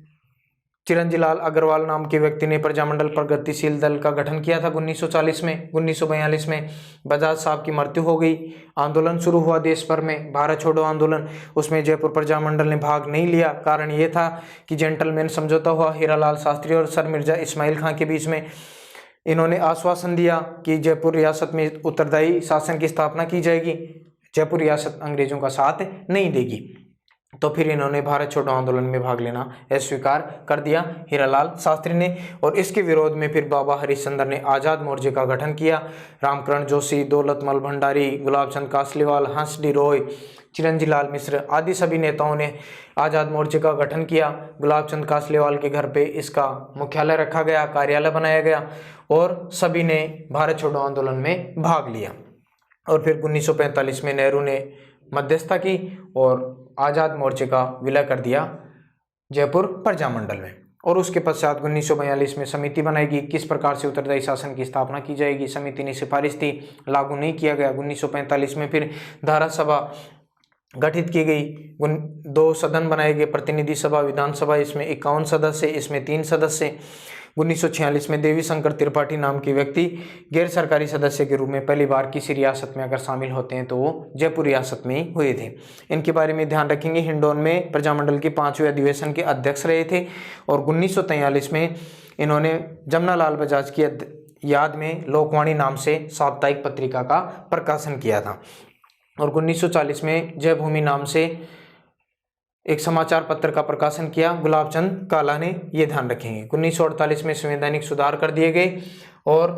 चिरंजीलाल अग्रवाल नाम के व्यक्ति ने प्रजामंडल प्रगतिशील दल का गठन किया था 1940 में। 1942 में बजाज साहब की मृत्यु हो गई। आंदोलन शुरू हुआ देश भर में, भारत छोड़ो आंदोलन। उसमें जयपुर प्रजामंडल ने भाग नहीं लिया। कारण ये था कि जेंटलमैन समझौता हुआ हीरालाल शास्त्री और सर मिर्जा इस्माइल खां के बीच में। इन्होंने आश्वासन दिया कि जयपुर रियासत में उत्तरदायी शासन की स्थापना की जाएगी, जयपुर रियासत अंग्रेजों का साथ नहीं देगी। तो फिर इन्होंने भारत छोड़ो आंदोलन में भाग लेना अस्वीकार कर दिया हीरालाल शास्त्री ने, और इसके विरोध में फिर बाबा हरिश्चंद्र ने आज़ाद मोर्चे का गठन किया। रामकरण जोशी, दौलतमल भंडारी, गुलाबचंद कासलीवाल, हंस डी रॉय, चिरंजी लाल मिश्र आदि सभी नेताओं ने आज़ाद मोर्चे का गठन किया। गुलाबचंद कासलीवाल के घर पे इसका मुख्यालय रखा गया, कार्यालय बनाया गया, और सभी ने भारत छोड़ो आंदोलन में भाग लिया। और फिर 1945 में नेहरू ने मध्यस्थता की और आज़ाद मोर्चे का विलय कर दिया जयपुर प्रजामंडल में। और उसके पश्चात 1942 में समिति बनाएगी, किस प्रकार से उत्तरदायी शासन की स्थापना की जाएगी। समिति ने सिफारिश थी, लागू नहीं किया गया। 1945 में फिर धारा सभा गठित की गई, 2 सदन बनाए गए, प्रतिनिधि सभा, विधानसभा। इसमें 51 सदस्य, इसमें 3 सदस्य। 1946 में देवी शंकर त्रिपाठी नाम के व्यक्ति गैर सरकारी सदस्य के रूप में पहली बार किसी रियासत में अगर शामिल होते हैं तो वो जयपुर रियासत में ही हुए थे। इनके बारे में ध्यान रखेंगे। हिंडौन में प्रजामंडल के 5वें अधिवेशन के अध्यक्ष रहे थे, और 1943 में इन्होंने जमनालाल बजाज की याद में लोकवाणी नाम से साप्ताहिक पत्रिका का प्रकाशन किया था। और 1940 में जयभूमि नाम से एक समाचार पत्र का प्रकाशन किया गुलाबचंद काला ने, ये ध्यान रखेंगे। 1948 में संवैधानिक सुधार कर दिए गए और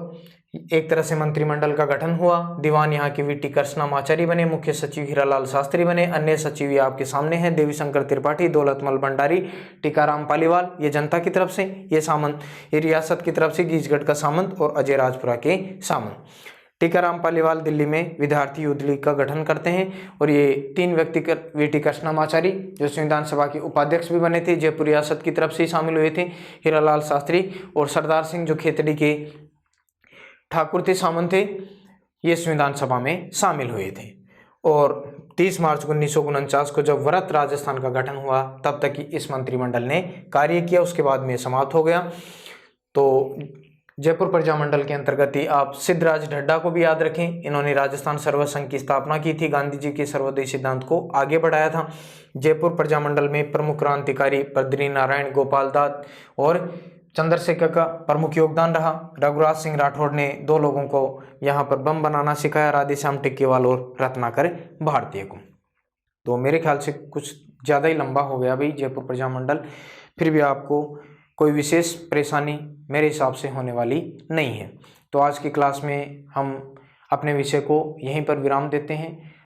एक तरह से मंत्रिमंडल का गठन हुआ। दीवान यहाँ के वीटी कृष्णमाचारी बने, मुख्य सचिव हीरालाल शास्त्री बने, अन्य सचिव ये आपके सामने हैं, देवी शंकर त्रिपाठी, दौलतमल भंडारी, टीकाराम पालीवाल, ये जनता की तरफ से, ये सामंत, ये रियासत की तरफ से गीजगढ़ का सामंत और अजय राजपुरा के सामंत। टीकाराम पालीवाल दिल्ली में विद्यार्थी युद्ध लीग का गठन करते हैं, और ये 3 व्यक्ति वीटी कृष्णमाचारी जो संविधान सभा के उपाध्यक्ष भी बने थे, जयपुर रियासत की तरफ से ही शामिल हुए थे, हीरालाल शास्त्री और सरदार सिंह जो खेतड़ी के ठाकुर थे, सामंत थे, ये संविधान सभा में शामिल हुए थे। और 30 मार्च 1949 को जब वरत राजस्थान का गठन हुआ तब तक इस मंत्रिमंडल ने कार्य किया, उसके बाद में समाप्त हो गया। तो जयपुर प्रजामंडल के अंतर्गत ही आप सिद्धराज ढड्डा को भी याद रखें, इन्होंने राजस्थान सर्वोदय संघ की स्थापना की थी, गांधी जी के सर्वोदय सिद्धांत को आगे बढ़ाया था। जयपुर प्रजामंडल में प्रमुख क्रांतिकारी बद्री नारायण, गोपाल दास और चंद्रशेखर का प्रमुख योगदान रहा। रघुराज सिंह राठौड़ ने 2 लोगों को यहाँ पर बम बनाना सिखाया, राधेश्याम टिक्कीवाल और रत्नाकर भारतीय को। तो मेरे ख्याल से कुछ ज़्यादा ही लंबा हो गया भाई जयपुर प्रजामंडल, फिर भी आपको कोई विशेष परेशानी मेरे हिसाब से होने वाली नहीं है। तो आज की क्लास में हम अपने विषय को यहीं पर विराम देते हैं।